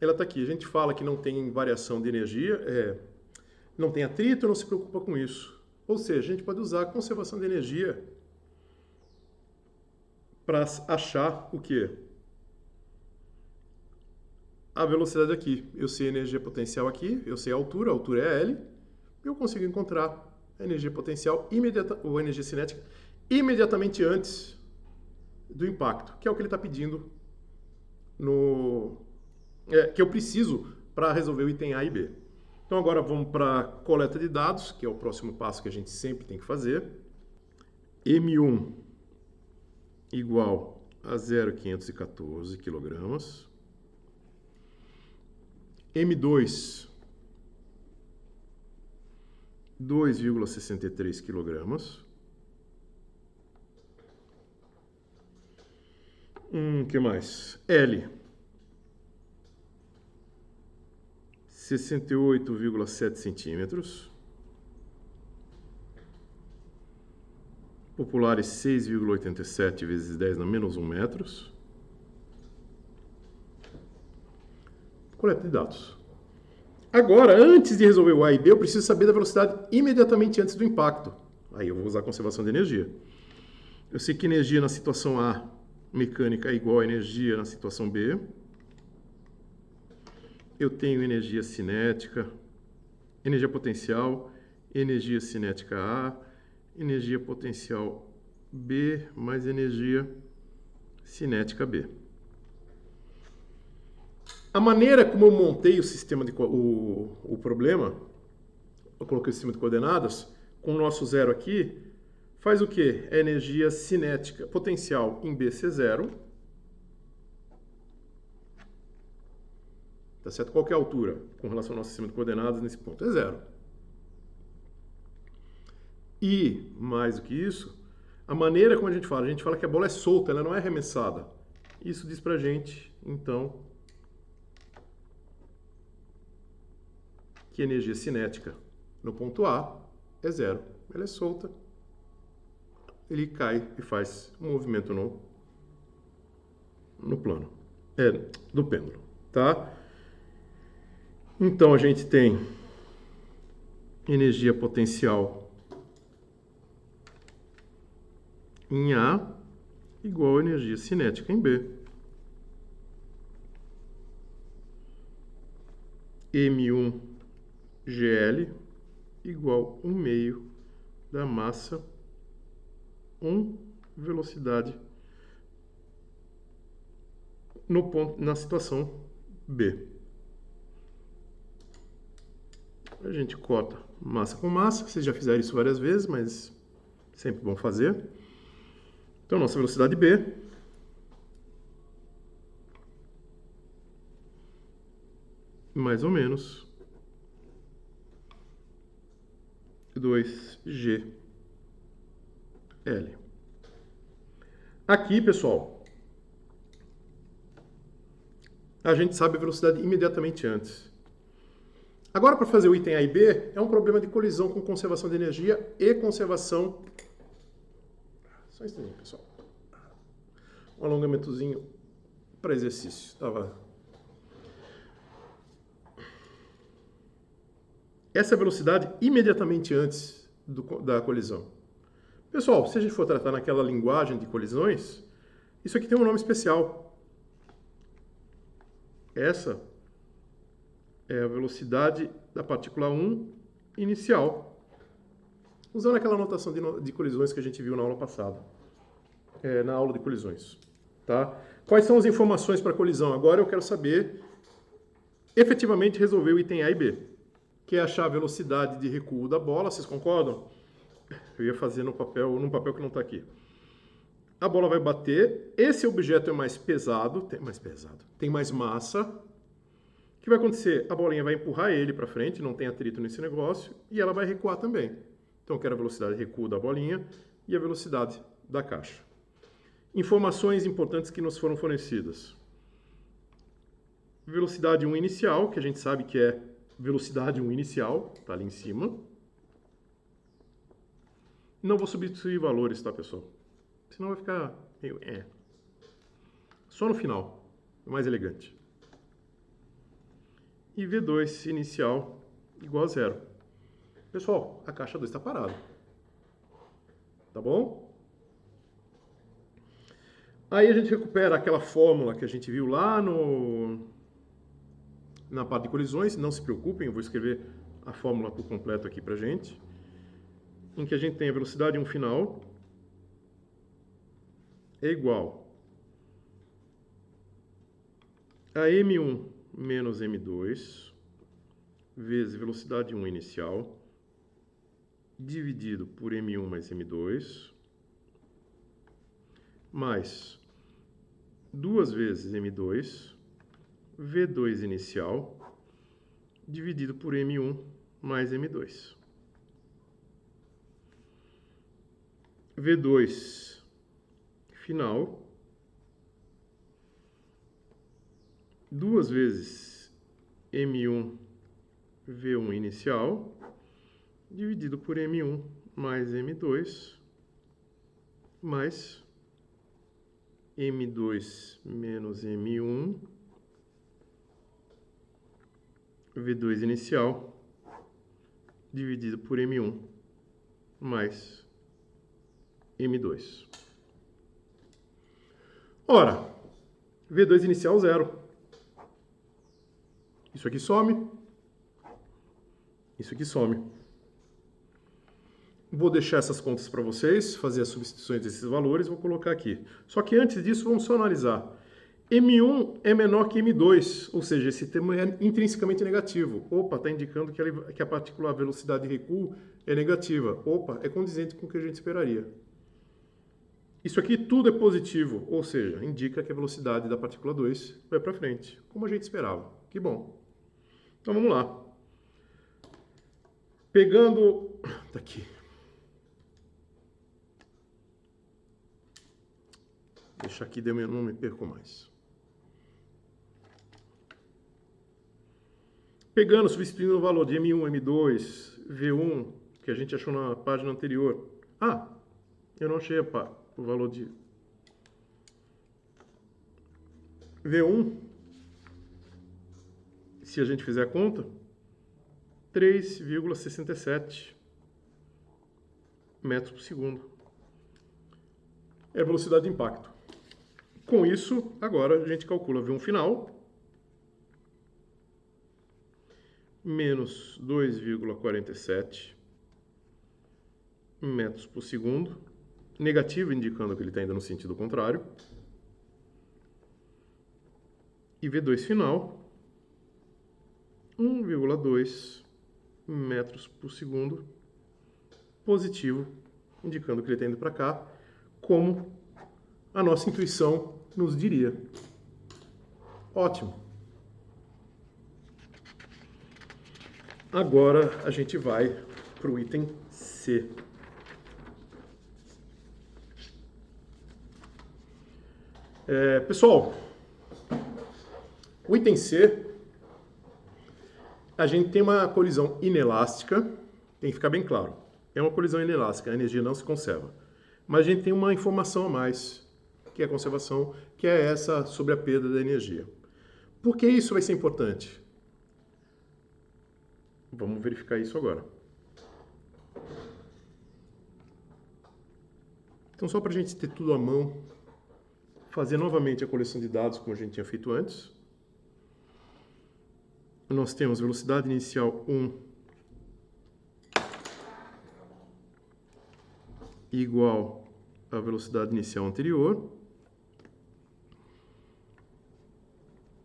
A: ela está aqui. A gente fala que não tem variação de energia, não tem atrito, não se preocupa com isso. Ou seja, a gente pode usar a conservação de energia para achar o quê? A velocidade aqui. Eu sei a energia potencial aqui, eu sei a altura é L, eu consigo encontrar a energia potencial ou a energia cinética imediatamente antes do impacto, que é o que ele está pedindo que eu preciso para resolver o item A e B. Então agora vamos para a coleta de dados, que é o próximo passo que a gente sempre tem que fazer. M1 igual a 0,514 kg. M2, 2,63 kg. Que mais? L, 68,7 centímetros. Populares 6,87 vezes 10 na menos 1 metros. Coleta de dados. Agora, antes de resolver o A e B, eu preciso saber da velocidade imediatamente antes do impacto. Aí eu vou usar a conservação de energia. Eu sei que energia na situação A mecânica é igual a energia na situação B. Eu tenho energia cinética, energia potencial, energia cinética A, energia potencial B mais energia cinética B. A maneira como eu montei o sistema o problema, eu coloquei o sistema de coordenadas, com o nosso zero aqui, faz o quê? É energia cinética potencial em BC0. Tá certo? Qual que é a altura com relação ao nosso sistema de coordenadas nesse ponto? É zero. E, mais do que isso, a maneira como a gente fala que a bola é solta, ela não é arremessada. Isso diz pra gente, então, que a energia cinética no ponto A é zero. Ela é solta, ele cai e faz um movimento no plano, do pêndulo, tá? Então a gente tem energia potencial em A igual a energia cinética em B. M1 GL igual 1/2 da massa 1 velocidade no ponto, na situação B. A gente corta massa com massa, vocês já fizeram isso várias vezes, mas sempre bom fazer. Então, nossa velocidade B mais ou menos 2G L. Aqui, pessoal, a gente sabe a velocidade imediatamente antes. Agora, para fazer o item A e B, é um problema de colisão com conservação de energia e conservação... Só um instantinho, pessoal. Um alongamentozinho para exercício. Essa é a velocidade imediatamente antes da colisão. Pessoal, se a gente for tratar naquela linguagem de colisões, isso aqui tem um nome especial. Essa é a velocidade da partícula 1 inicial, usando aquela notação de colisões que a gente viu na aula passada, na aula de colisões. Tá? Quais são as informações para colisão? Agora eu quero saber, efetivamente, resolver o item A e B, que é achar a velocidade de recuo da bola. Vocês concordam? Eu ia fazer num papel que não está aqui. A bola vai bater, esse objeto é mais pesado, tem mais massa. O que vai acontecer? A bolinha vai empurrar ele para frente, não tem atrito nesse negócio, e ela vai recuar também. Então eu quero a velocidade de recuo da bolinha e a velocidade da caixa. Informações importantes que nos foram fornecidas. Velocidade 1 inicial, que a gente sabe que é velocidade 1 inicial, está ali em cima. Não vou substituir valores, tá, pessoal? Senão vai ficar meio... Só no final, é mais elegante. E V2 inicial igual a 0. Pessoal, a caixa 2 está parada. Tá bom? Aí a gente recupera aquela fórmula que a gente viu lá na parte de colisões. Não se preocupem, eu vou escrever a fórmula por completo aqui pra gente. Em que a gente tem a velocidade 1 final é igual a M1 menos M2 vezes velocidade 1 inicial dividido por M1 mais M2 mais 2 vezes M2 V2 inicial dividido por M1 mais M2. V2 final 2 vezes M1 V1 inicial dividido por M1 mais M2 mais M2 menos M1 V2 inicial dividido por M1 mais M2. Ora, V2 inicial 0. Isso aqui some. Isso aqui some. Vou deixar essas contas para vocês, fazer as substituições desses valores, vou colocar aqui. Só que antes disso, vamos só analisar. M1 é menor que M2, ou seja, esse termo é intrinsecamente negativo. Opa, está indicando que a partícula velocidade de recuo é negativa. Opa, é condizente com o que a gente esperaria. Isso aqui tudo é positivo, ou seja, indica que a velocidade da partícula 2 vai para frente, como a gente esperava. Que bom. Então vamos lá. Pegando... Tá aqui. Deixa aqui, não me perco mais. Pegando, substituindo o valor de M1, M2, V1, que a gente achou na página anterior. Ah, eu não achei o valor de V1. Se a gente fizer a conta, 3,67 metros por segundo. É a velocidade de impacto. Com isso, agora a gente calcula V1 final menos 2,47 metros por segundo, negativo indicando que ele está indo no sentido contrário, e V2 final 1,2 metros por segundo, positivo, indicando que ele está indo para cá, como a nossa intuição nos diria. Ótimo. Agora a gente vai para o item C. Pessoal, o item C, a gente tem uma colisão inelástica, tem que ficar bem claro. É uma colisão inelástica, a energia não se conserva. Mas a gente tem uma informação a mais, que é a conservação, que é essa sobre a perda da energia. Por que isso vai ser importante? Vamos verificar isso agora. Então, só para a gente ter tudo à mão, fazer novamente a coleção de dados como a gente tinha feito antes. Nós temos velocidade inicial 1 igual à velocidade inicial anterior.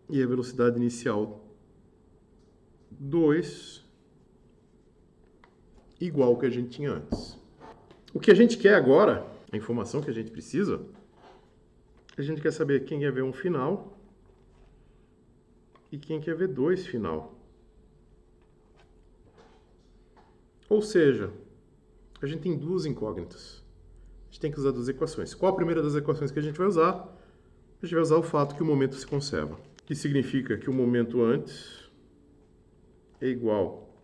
A: E a velocidade inicial 2 igual ao que a gente tinha antes. O que a gente quer agora, a informação que a gente precisa, a gente quer saber quem quer ver um final e quem quer ver 2 final. Ou seja, a gente tem duas incógnitas. A gente tem que usar duas equações. Qual a primeira das equações que a gente vai usar? A gente vai usar o fato que o momento se conserva. Que significa que o momento antes é igual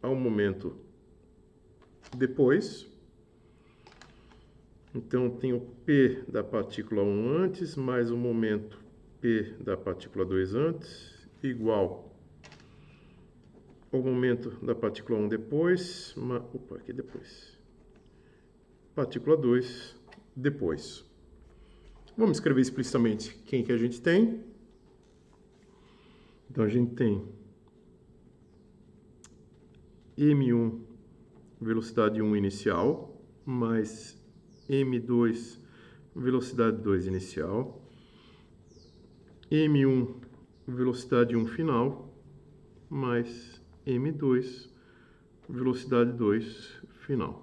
A: ao momento depois. Então, tem o P da partícula 1 antes, mais o momento P da partícula 2 antes, igual ao momento da partícula 1 depois, aqui depois. Partícula 2 depois. Vamos escrever explicitamente quem que a gente tem. Então, a gente tem M1, velocidade 1 inicial, mais M2, velocidade 2 inicial, M1, velocidade 1 final, mais M2, velocidade 2 final.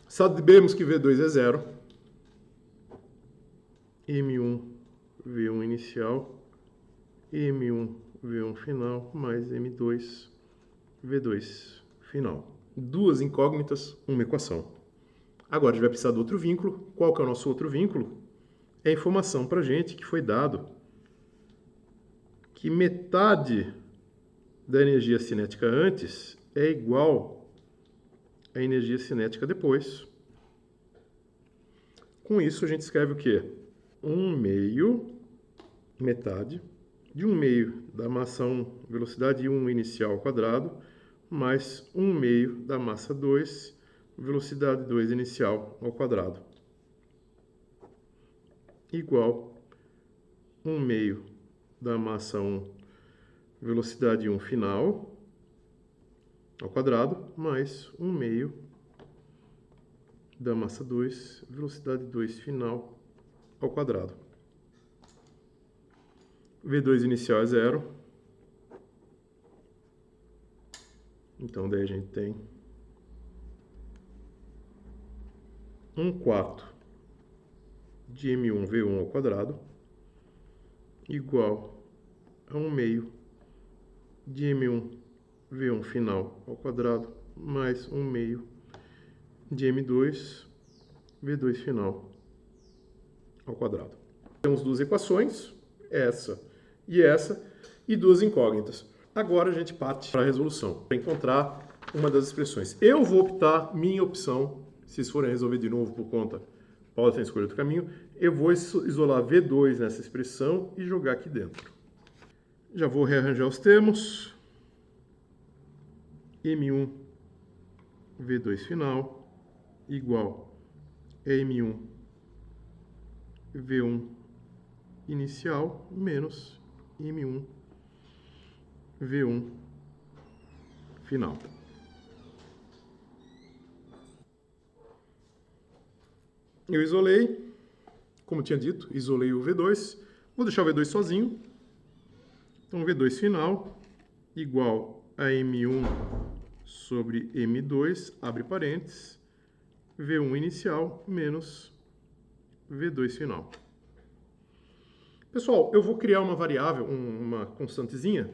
A: Sabemos que V2 é zero, M1, V1 inicial, M1, V1 final, mais M2, V2 final. Duas incógnitas, uma equação. Agora a gente vai precisar do outro vínculo. Qual que é o nosso outro vínculo? É a informação para a gente que foi dado que metade da energia cinética antes é igual à energia cinética depois. Com isso a gente escreve o quê? 1/2, metade, de 1/2 da massa 1, velocidade 1 inicial ao quadrado, mais 1/2 da massa 2, velocidade 2 inicial ao quadrado, igual 1/2 da massa 1, velocidade 1 final ao quadrado, mais 1/2 da massa 2, velocidade 2 final ao quadrado. V2 inicial é zero. Então, daí a gente tem 1/4 de M1 V1 ao quadrado igual a 1/2 de M1 V1 final ao quadrado mais 1/2 de M2 V2 final ao quadrado. Temos duas equações, essa, e duas incógnitas. Agora a gente parte para a resolução, para encontrar uma das expressões. Eu vou optar, minha opção, se vocês forem resolver de novo por conta, podem escolher outro caminho, eu vou isolar V2 nessa expressão e jogar aqui dentro. Já vou rearranjar os termos. M1 V2 final igual a M1 V1 inicial menos M1 V1 final. Eu isolei, como tinha dito, isolei o V2. Vou deixar o V2 sozinho. Então, V2 final igual a M1 sobre M2, abre parênteses, V1 inicial menos V2 final. Pessoal, eu vou criar uma variável, uma constantezinha.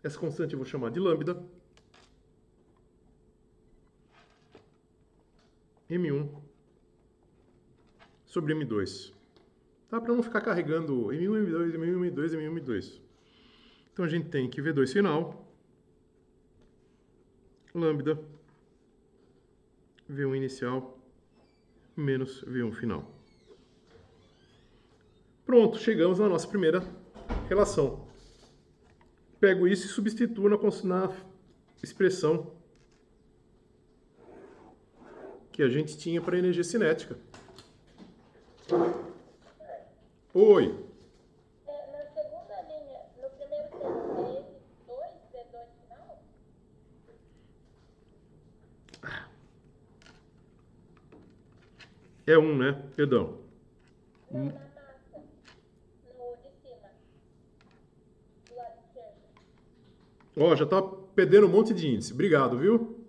A: Essa constante eu vou chamar de lambda. M1 sobre M2. Tá? Para não ficar carregando M1, M2, M1, M2, M1, M2. Então a gente tem que V2 final, lambda, V1 inicial, menos V1 final. Pronto, chegamos na nossa primeira relação. Pego isso e substituo na expressão que a gente tinha para energia cinética. Oi.
B: Na segunda linha, no primeiro termo, é esse 2, V2 final?
A: É 1, né? Perdão.
B: Não, na massa. No de cima. Do lado esquerdo.
A: Ó, já tá perdendo um monte de índice. Obrigado, viu?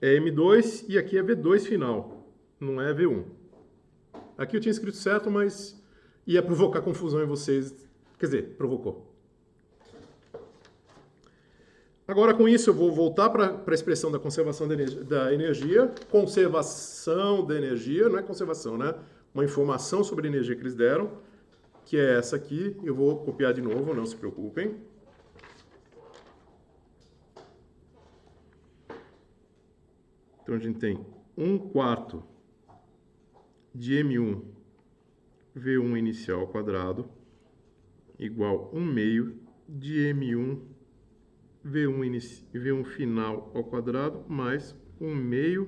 A: É M2 e aqui é V2 final. Não é V1. Aqui eu tinha escrito certo, mas ia provocar confusão em vocês. Quer dizer, provocou. Agora, com isso, eu vou voltar para a expressão da conservação da energia. Conservação da energia, não é conservação, né? Uma informação sobre a energia que eles deram, que é essa aqui. Eu vou copiar de novo, não se preocupem. Então, a gente tem 1/4 de M1 V1 inicial ao quadrado igual 1/2 de M1 V1 final ao quadrado mais 1/2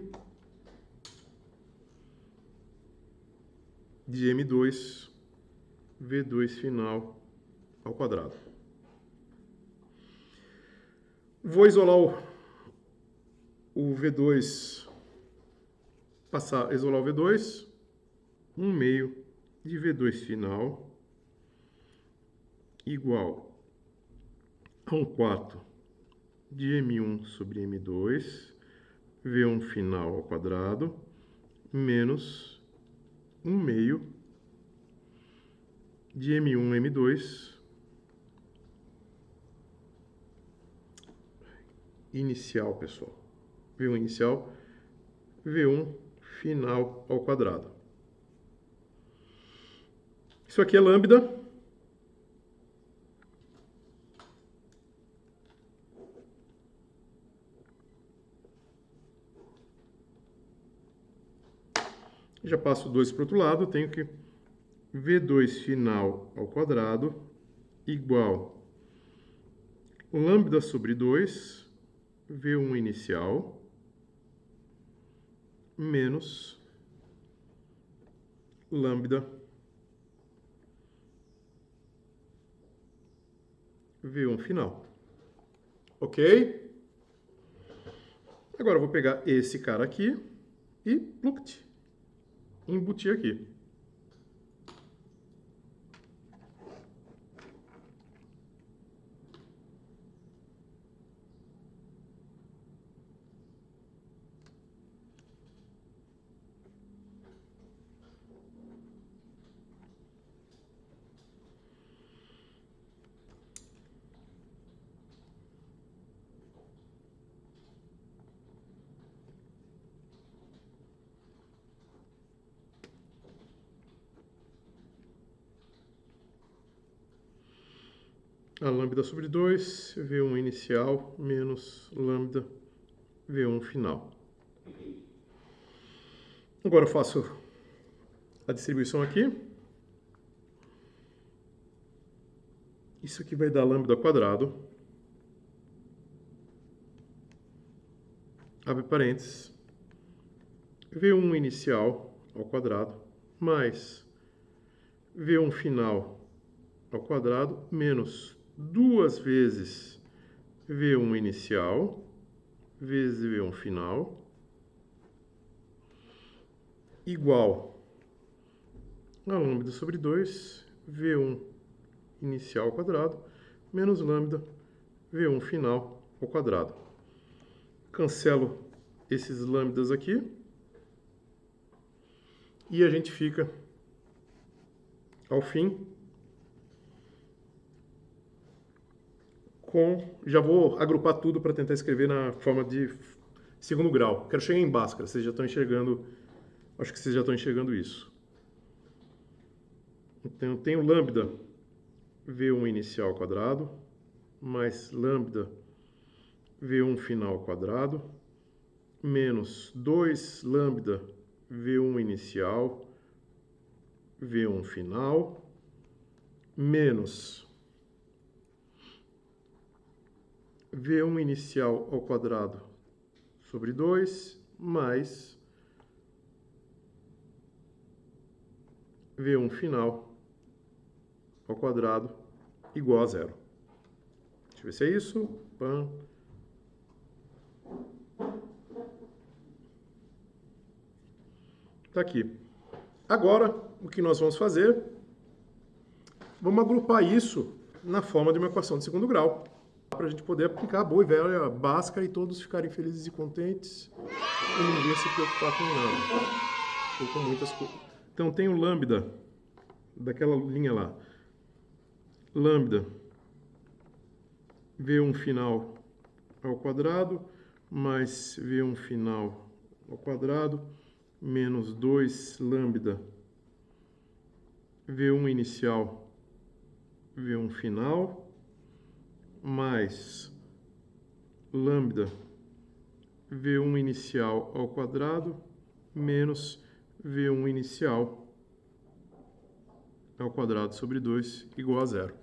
A: de M2 V2 final ao quadrado. Vou isolar o V2, isolar o V2, 1/2 de V2 final igual a 1/4 de M1 sobre M2, V1 final ao quadrado, menos 1/2 de M1 M2 inicial, pessoal. V1 inicial, V1 final ao quadrado. Isso aqui é lambda. Já passo 2 para o outro lado, tenho que V2 final ao quadrado igual lambda sobre 2, V1 inicial, menos lambda V1 final. Ok? Agora eu vou pegar esse cara aqui e pluct, embutir aqui. A lambda sobre 2, V1 inicial, menos lambda V1 final. Agora eu faço a distribuição aqui. Isso aqui vai dar lambda ao quadrado. Abre parênteses. V1 inicial ao quadrado, mais V1 final ao quadrado, menos 2 vezes V1 inicial, vezes V1 final, igual a lambda sobre 2, V1 inicial ao quadrado, menos lambda V1 final ao quadrado. Cancelo esses lambdas aqui. E a gente fica, ao fim, com... Já vou agrupar tudo para tentar escrever na forma de segundo grau. Quero chegar em Bhaskara, vocês já estão enxergando, acho que vocês já estão enxergando isso. Então, eu tenho lambda V1 inicial ao quadrado, mais lambda V1 final ao quadrado, menos 2 lambda V1 inicial, V1 final, menos V1 inicial ao quadrado sobre 2, mais V1 final ao quadrado igual a zero. Deixa eu ver se é isso. Pam. Tá aqui. Agora, o que nós vamos fazer? Vamos agrupar isso na forma de uma equação de segundo grau, para a gente poder aplicar a boa e velha Bhaskara e todos ficarem felizes e contentes e ninguém se preocupar com nada. Ou com muitas coisas. Então, tem o lambda daquela linha lá. Lambda V1 final ao quadrado mais V1 final ao quadrado menos 2 lambda V1 inicial V1 final mais lambda V1 inicial ao quadrado menos V1 inicial ao quadrado sobre 2 igual a zero.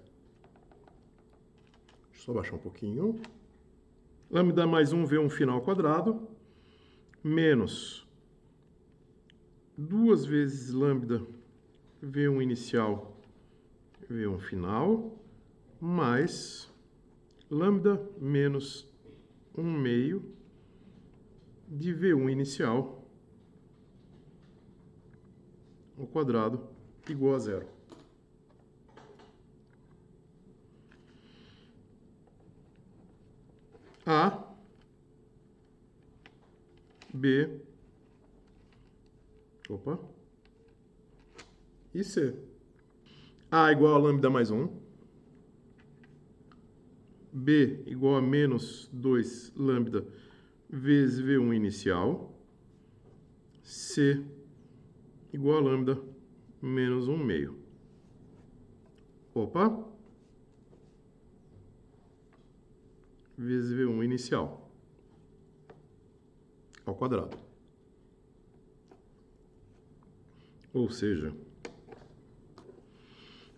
A: Deixa eu só baixar um pouquinho. Lambda mais 1 V1 final ao quadrado menos 2 vezes lambda V1 inicial V1 final mais lambda menos 1 meio de V1 inicial ao quadrado igual a zero. A, B, e C. A igual a lambda mais 1. B igual a menos 2 lambda vezes V1 inicial. C igual a lambda menos 1 meio. Vezes V1 inicial ao quadrado. Ou seja,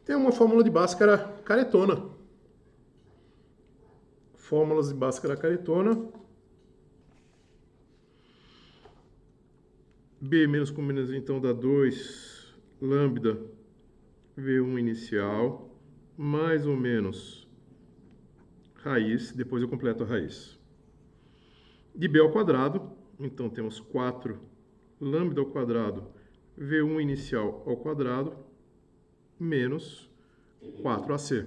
A: tem uma fórmula de Bhaskara caretona. Fórmulas de Bhaskara caretona. B menos com menos, então, dá 2 lambda V1 inicial, mais ou menos raiz, depois eu completo a raiz. De B ao quadrado, então temos 4 lambda ao quadrado V1 inicial ao quadrado, menos 4AC.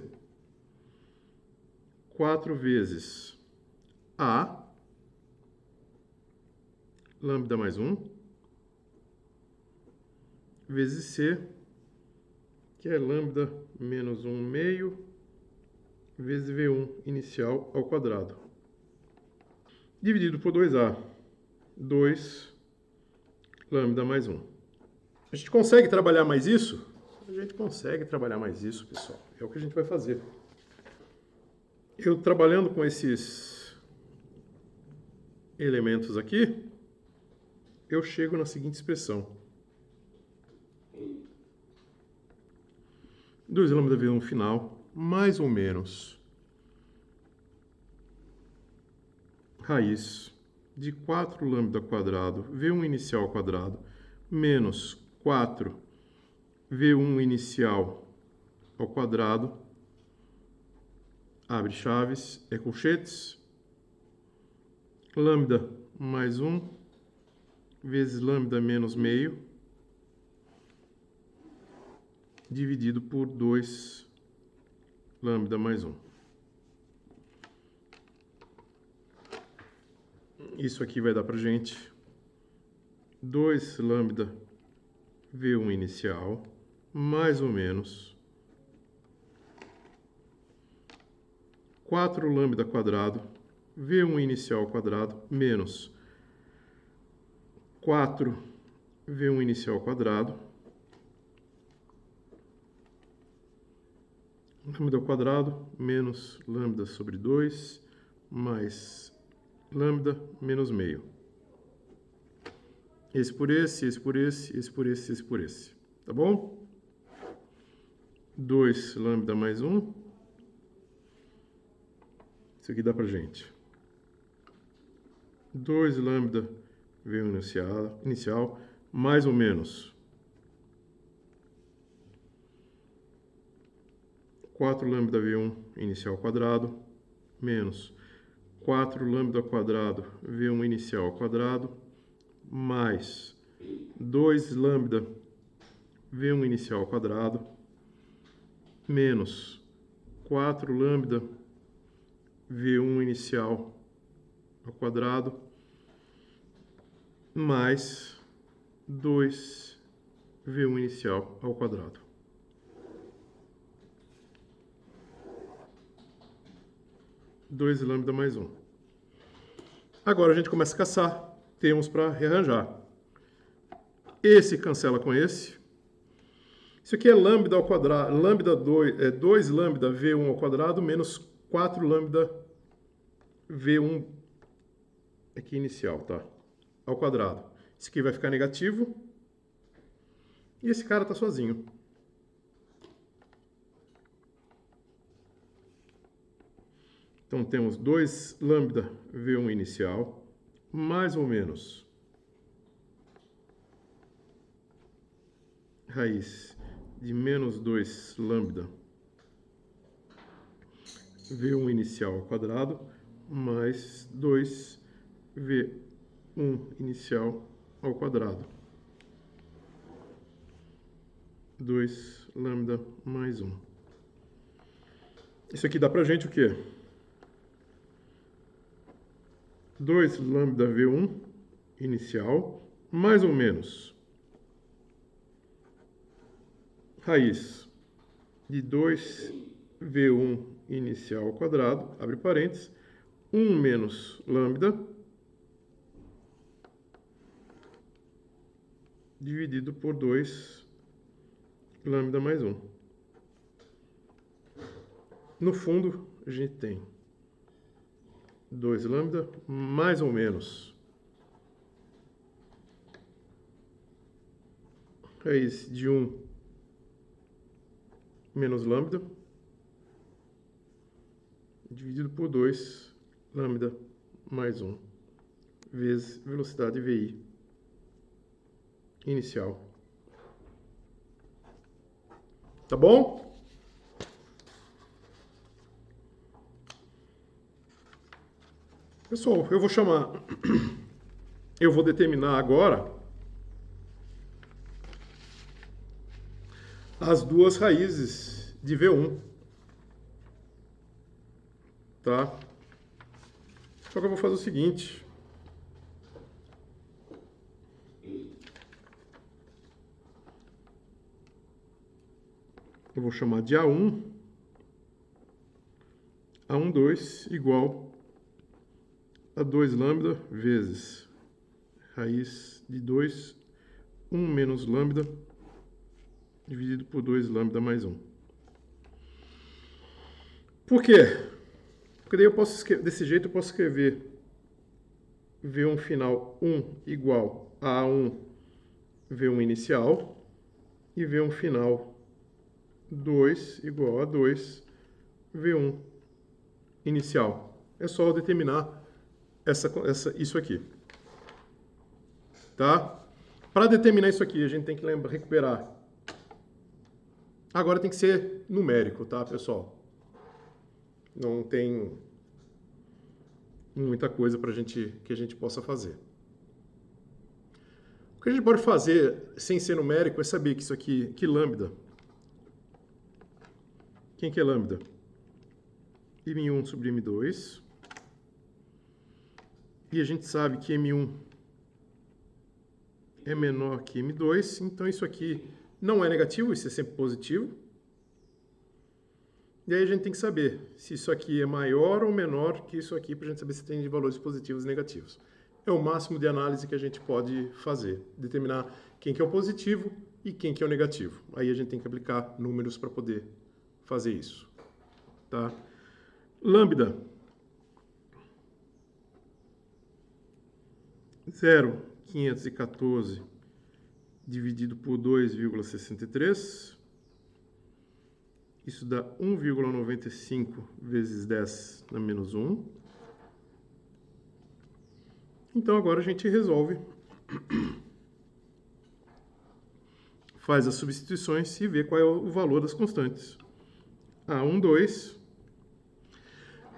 A: 4 vezes A, lambda mais 1, vezes C, que é lambda menos 1 meio, vezes V1 inicial ao quadrado. Dividido por 2A, 2 lambda mais 1. A gente consegue trabalhar mais isso? A gente consegue trabalhar mais isso, pessoal. É o que a gente vai fazer. Eu trabalhando com esses elementos aqui, eu chego na seguinte expressão. 2 lambda V1 final, mais ou menos raiz de 4 lambda quadrado V1 inicial ao quadrado, menos 4 V1 inicial ao quadrado, abre chaves, é colchetes, lambda mais 1 vezes lambda menos meio, dividido por 2 lambda mais 1. Isso aqui vai dar pra gente 2 lambda V1 inicial, mais ou menos 4 lambda quadrado V1 inicial ao quadrado, menos 4v1 inicial ao quadrado, lambda ao quadrado menos lambda sobre 2 mais lambda menos meio. Esse por esse, esse por esse, esse por esse, esse por esse. Tá bom? 2 lambda mais 1. Isso aqui dá pra gente. 2 lambda V1 inicial, mais ou menos 4 lambda V1 inicial ao quadrado, menos 4 lambda ao quadrado V1 inicial ao quadrado, mais 2 lambda V1 inicial ao quadrado, menos 4 lambda V1 inicial ao quadrado, mais 2 V1 inicial ao quadrado. Dois lambda mais 1. Agora a gente começa a caçar termos para rearranjar. Esse cancela com esse. Isso aqui é lambda ao quadrado, lambda 2 lambda V1 ao quadrado menos 4 lambda V1 aqui inicial, tá? Ao quadrado. Isso aqui vai ficar negativo. E esse cara tá sozinho. Então temos 2 lambda V1 inicial, mais ou menos raiz de menos 2 lambda V1 inicial ao quadrado, mais 2 V1 inicial ao quadrado. 2 lambda mais 1. Isso aqui dá pra gente o quê? 2 lambda V1 inicial, mais ou menos raiz de 2 V1 inicial ao quadrado, abre parênteses, 1 menos lambda, dividido por 2 lambda mais 1. No fundo, a gente tem 2 lambda, mais ou menos raiz de 1 menos lambda, dividido por 2 lambda mais 1, vezes velocidade VI inicial. Tá bom? Pessoal, eu vou determinar agora as duas raízes de V1, tá? Só que eu vou fazer o seguinte. Eu vou chamar de A1, A12 igual a 2 lambda vezes raiz de 2, 1 menos lambda, dividido por 2 lambda mais 1. Por quê? Porque daí eu posso escrever, desse jeito eu posso escrever V1 final 1 igual a A1 V1 inicial e V1 final 2 igual a 2 V1 inicial. É só eu determinar isso aqui. Tá? Para determinar isso aqui, a gente tem que recuperar. Agora tem que ser numérico, tá, pessoal? Não tem muita coisa que a gente possa fazer. O que a gente pode fazer sem ser numérico é saber que isso aqui, que lambda. Quem que é lambda? M1 sobre M2. E a gente sabe que M1 é menor que M2, então isso aqui não é negativo, isso é sempre positivo. E aí a gente tem que saber se isso aqui é maior ou menor que isso aqui, para a gente saber se tem valores positivos e negativos. é o máximo de análise que a gente pode fazer. Determinar quem que é o positivo e quem que é o negativo. Aí a gente tem que aplicar números para poder fazer isso. Tá? Lambda 0,514 dividido por 2,63. Isso dá 1,95 vezes 10 na menos 1. Então agora a gente resolve, faz as substituições e vê qual é o valor das constantes. A1, 2.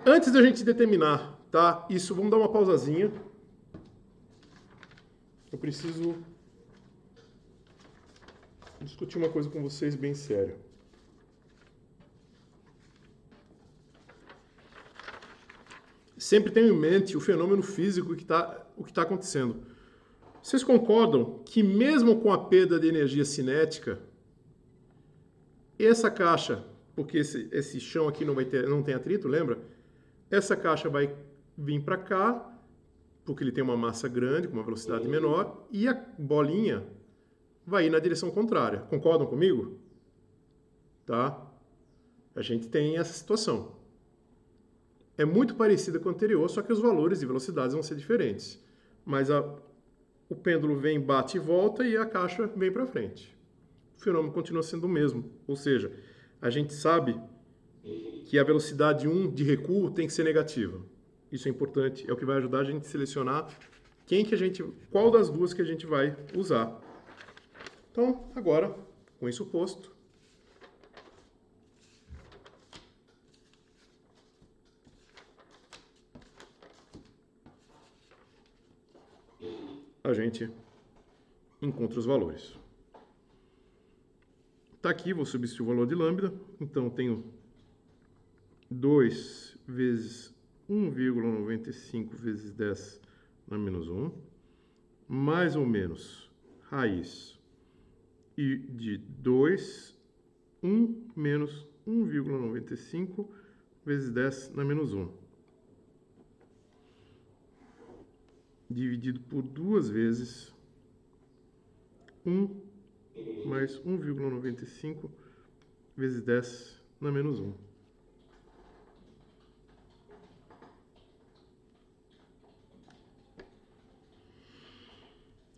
A: Antes da gente determinar, tá? Isso, vamos dar uma pausazinha. Eu preciso discutir uma coisa com vocês bem sério. Sempre tenho em mente o fenômeno físico o que está acontecendo. Vocês concordam que mesmo com a perda de energia cinética, essa caixa, porque esse chão aqui não tem atrito, lembra? Essa caixa vai vir para cá, porque ele tem uma massa grande, com uma velocidade menor, e a bolinha vai ir na direção contrária. Concordam comigo? Tá? A gente tem essa situação. É muito parecida com a anterior, só que os valores e velocidades vão ser diferentes. Mas o pêndulo vem, bate e volta e a caixa vem para frente. O fenômeno continua sendo o mesmo. Ou seja, a gente sabe que a velocidade 1 de recuo tem que ser negativa. Isso é importante, é o que vai ajudar a gente a selecionar qual das duas que a gente vai usar. Então, agora, com isso posto, a gente encontra os valores. Está aqui, vou substituir o valor de lambda. Então, tenho 2 vezes 1,95 vezes 10 na menos 1, mais ou menos raiz de 2, 1 menos 1,95 vezes 10 na menos 1. Dividido por 2 vezes 1 mais 1,95 vezes 10 na menos 1.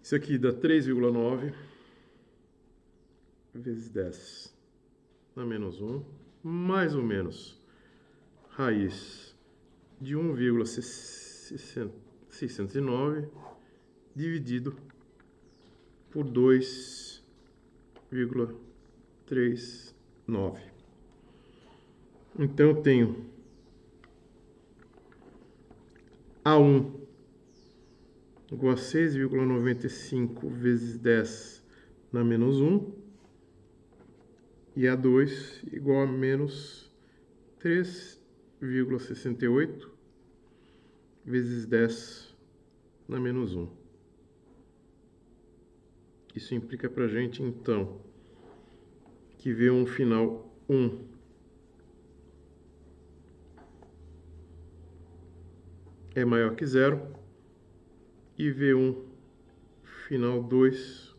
A: Isso aqui dá 3,9 vezes 10 na menos 1, mais ou menos raiz de 1,609 dividido por 2,39. Então eu tenho A1 igual a 6,95 vezes 10 na menos 1 e A2 igual a menos 3,68 vezes 10 na menos 1. Isso implica para a gente, então, que V1 final 1 é maior que 0 e V1 final 2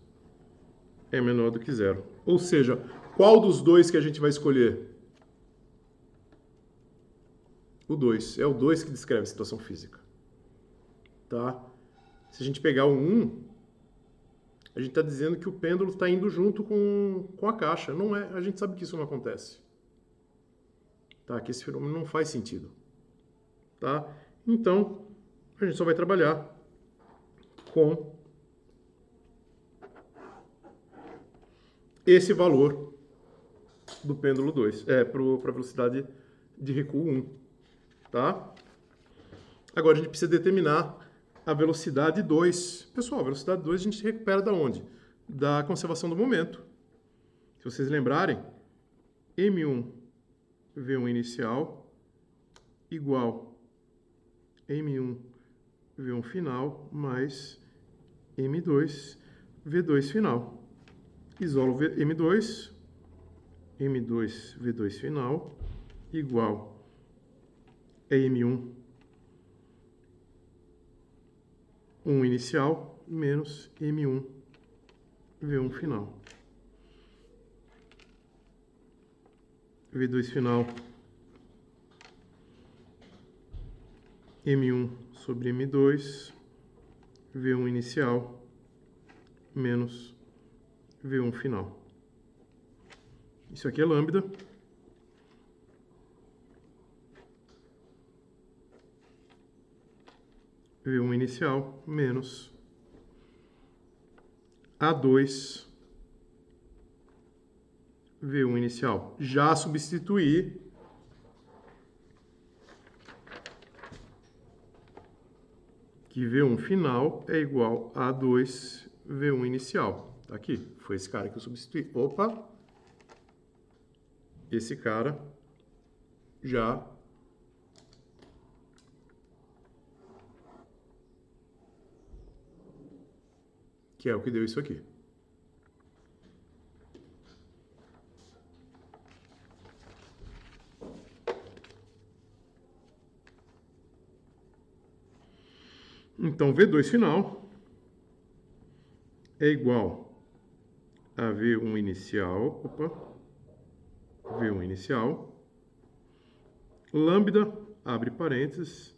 A: é menor do que 0. Ou seja, qual dos dois que a gente vai escolher? O 2. É o 2 que descreve a situação física. Tá? Se a gente pegar o 1, a gente está dizendo que o pêndulo está indo junto com a caixa. Não é, a gente sabe que isso não acontece. Tá? Que esse fenômeno não faz sentido. Tá? Então, a gente só vai trabalhar com esse valor do pêndulo 2, para a velocidade de recuo 1. Tá? Agora a gente precisa determinar a velocidade 2. Pessoal, a velocidade 2 a gente recupera da onde? Da conservação do momento. Se vocês lembrarem, M1 V1 inicial igual M1 V1 final mais M2 V2 final. Isolo M2 V2 final igual a M1 1 inicial menos M1 V1 final. V2 final M1 sobre M2 V1 inicial menos V1 final. Isso aqui é lambda. V1 inicial menos A2 V1 inicial. Já substituir que V1 final é igual a A2 V1 inicial. Tá aqui. Foi esse cara que eu substituí. Opa! Esse cara já que é o que deu isso aqui. Então, V2 final é igual a V1 inicial, V1 inicial, lambda, abre parênteses,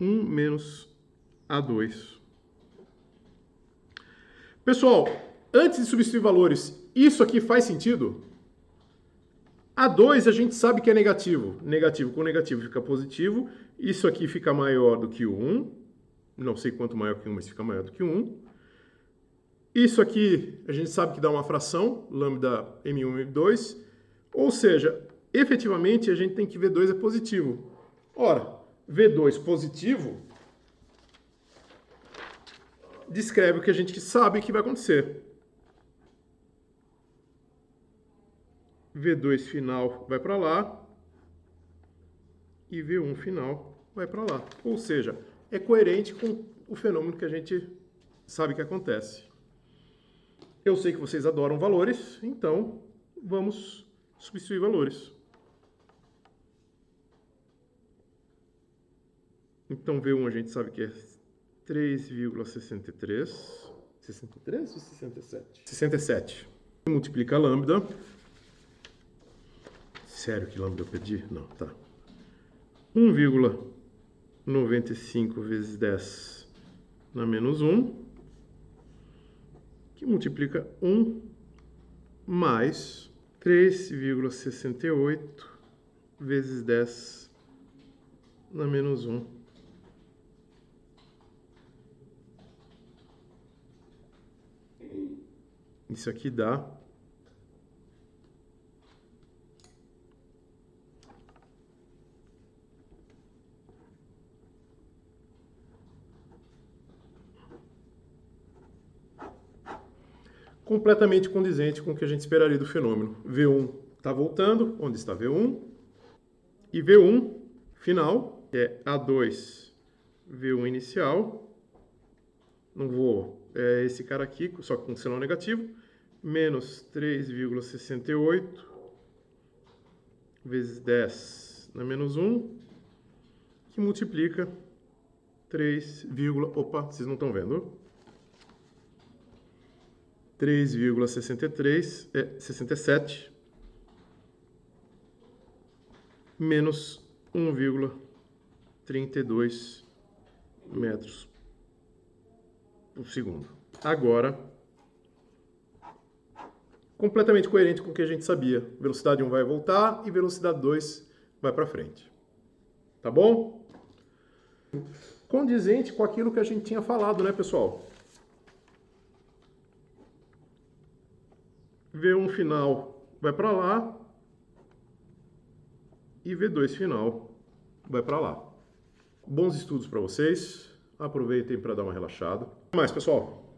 A: 1 menos A2. Pessoal, antes de substituir valores, isso aqui faz sentido? A2 a gente sabe que é negativo. Negativo com negativo fica positivo. Isso aqui fica maior do que o 1. Não sei quanto maior que 1, mas fica maior do que 1. Isso aqui a gente sabe que dá uma fração, lambda M1 M2. Ou seja, efetivamente a gente tem que V2 é positivo. Ora, V2 positivo descreve o que a gente sabe que vai acontecer. V2 final vai para lá e V1 final vai para lá. Ou seja, é coerente com o fenômeno que a gente sabe que acontece. Eu sei que vocês adoram valores, então vamos substituir valores. Então V1 a gente sabe que é 3,63. 63 ou 67? 67. Multiplica lambda. Sério que lambda eu pedi? Não, tá. 1,95 vezes 10 na menos 1, que multiplica 1 mais 3,68 vezes 10 na menos 1. Isso aqui dá completamente condizente com o que a gente esperaria do fenômeno. V1 está voltando, onde está V1? E V1 final, que é A2 V1 inicial, não vou, é esse cara aqui, só que com sinal negativo, menos 3,68 vezes 10 na menos 1, que multiplica 3, opa, vocês não estão vendo? 3,63 é 67 menos 1,32 metros por segundo. Agora, completamente coerente com o que a gente sabia. Velocidade 1 vai voltar e velocidade 2 vai para frente. Tá bom? Condizente com aquilo que a gente tinha falado, né, pessoal? V1 final vai para lá e V2 final vai para lá. Bons estudos para vocês. Aproveitem para dar uma relaxada. Até mais, pessoal.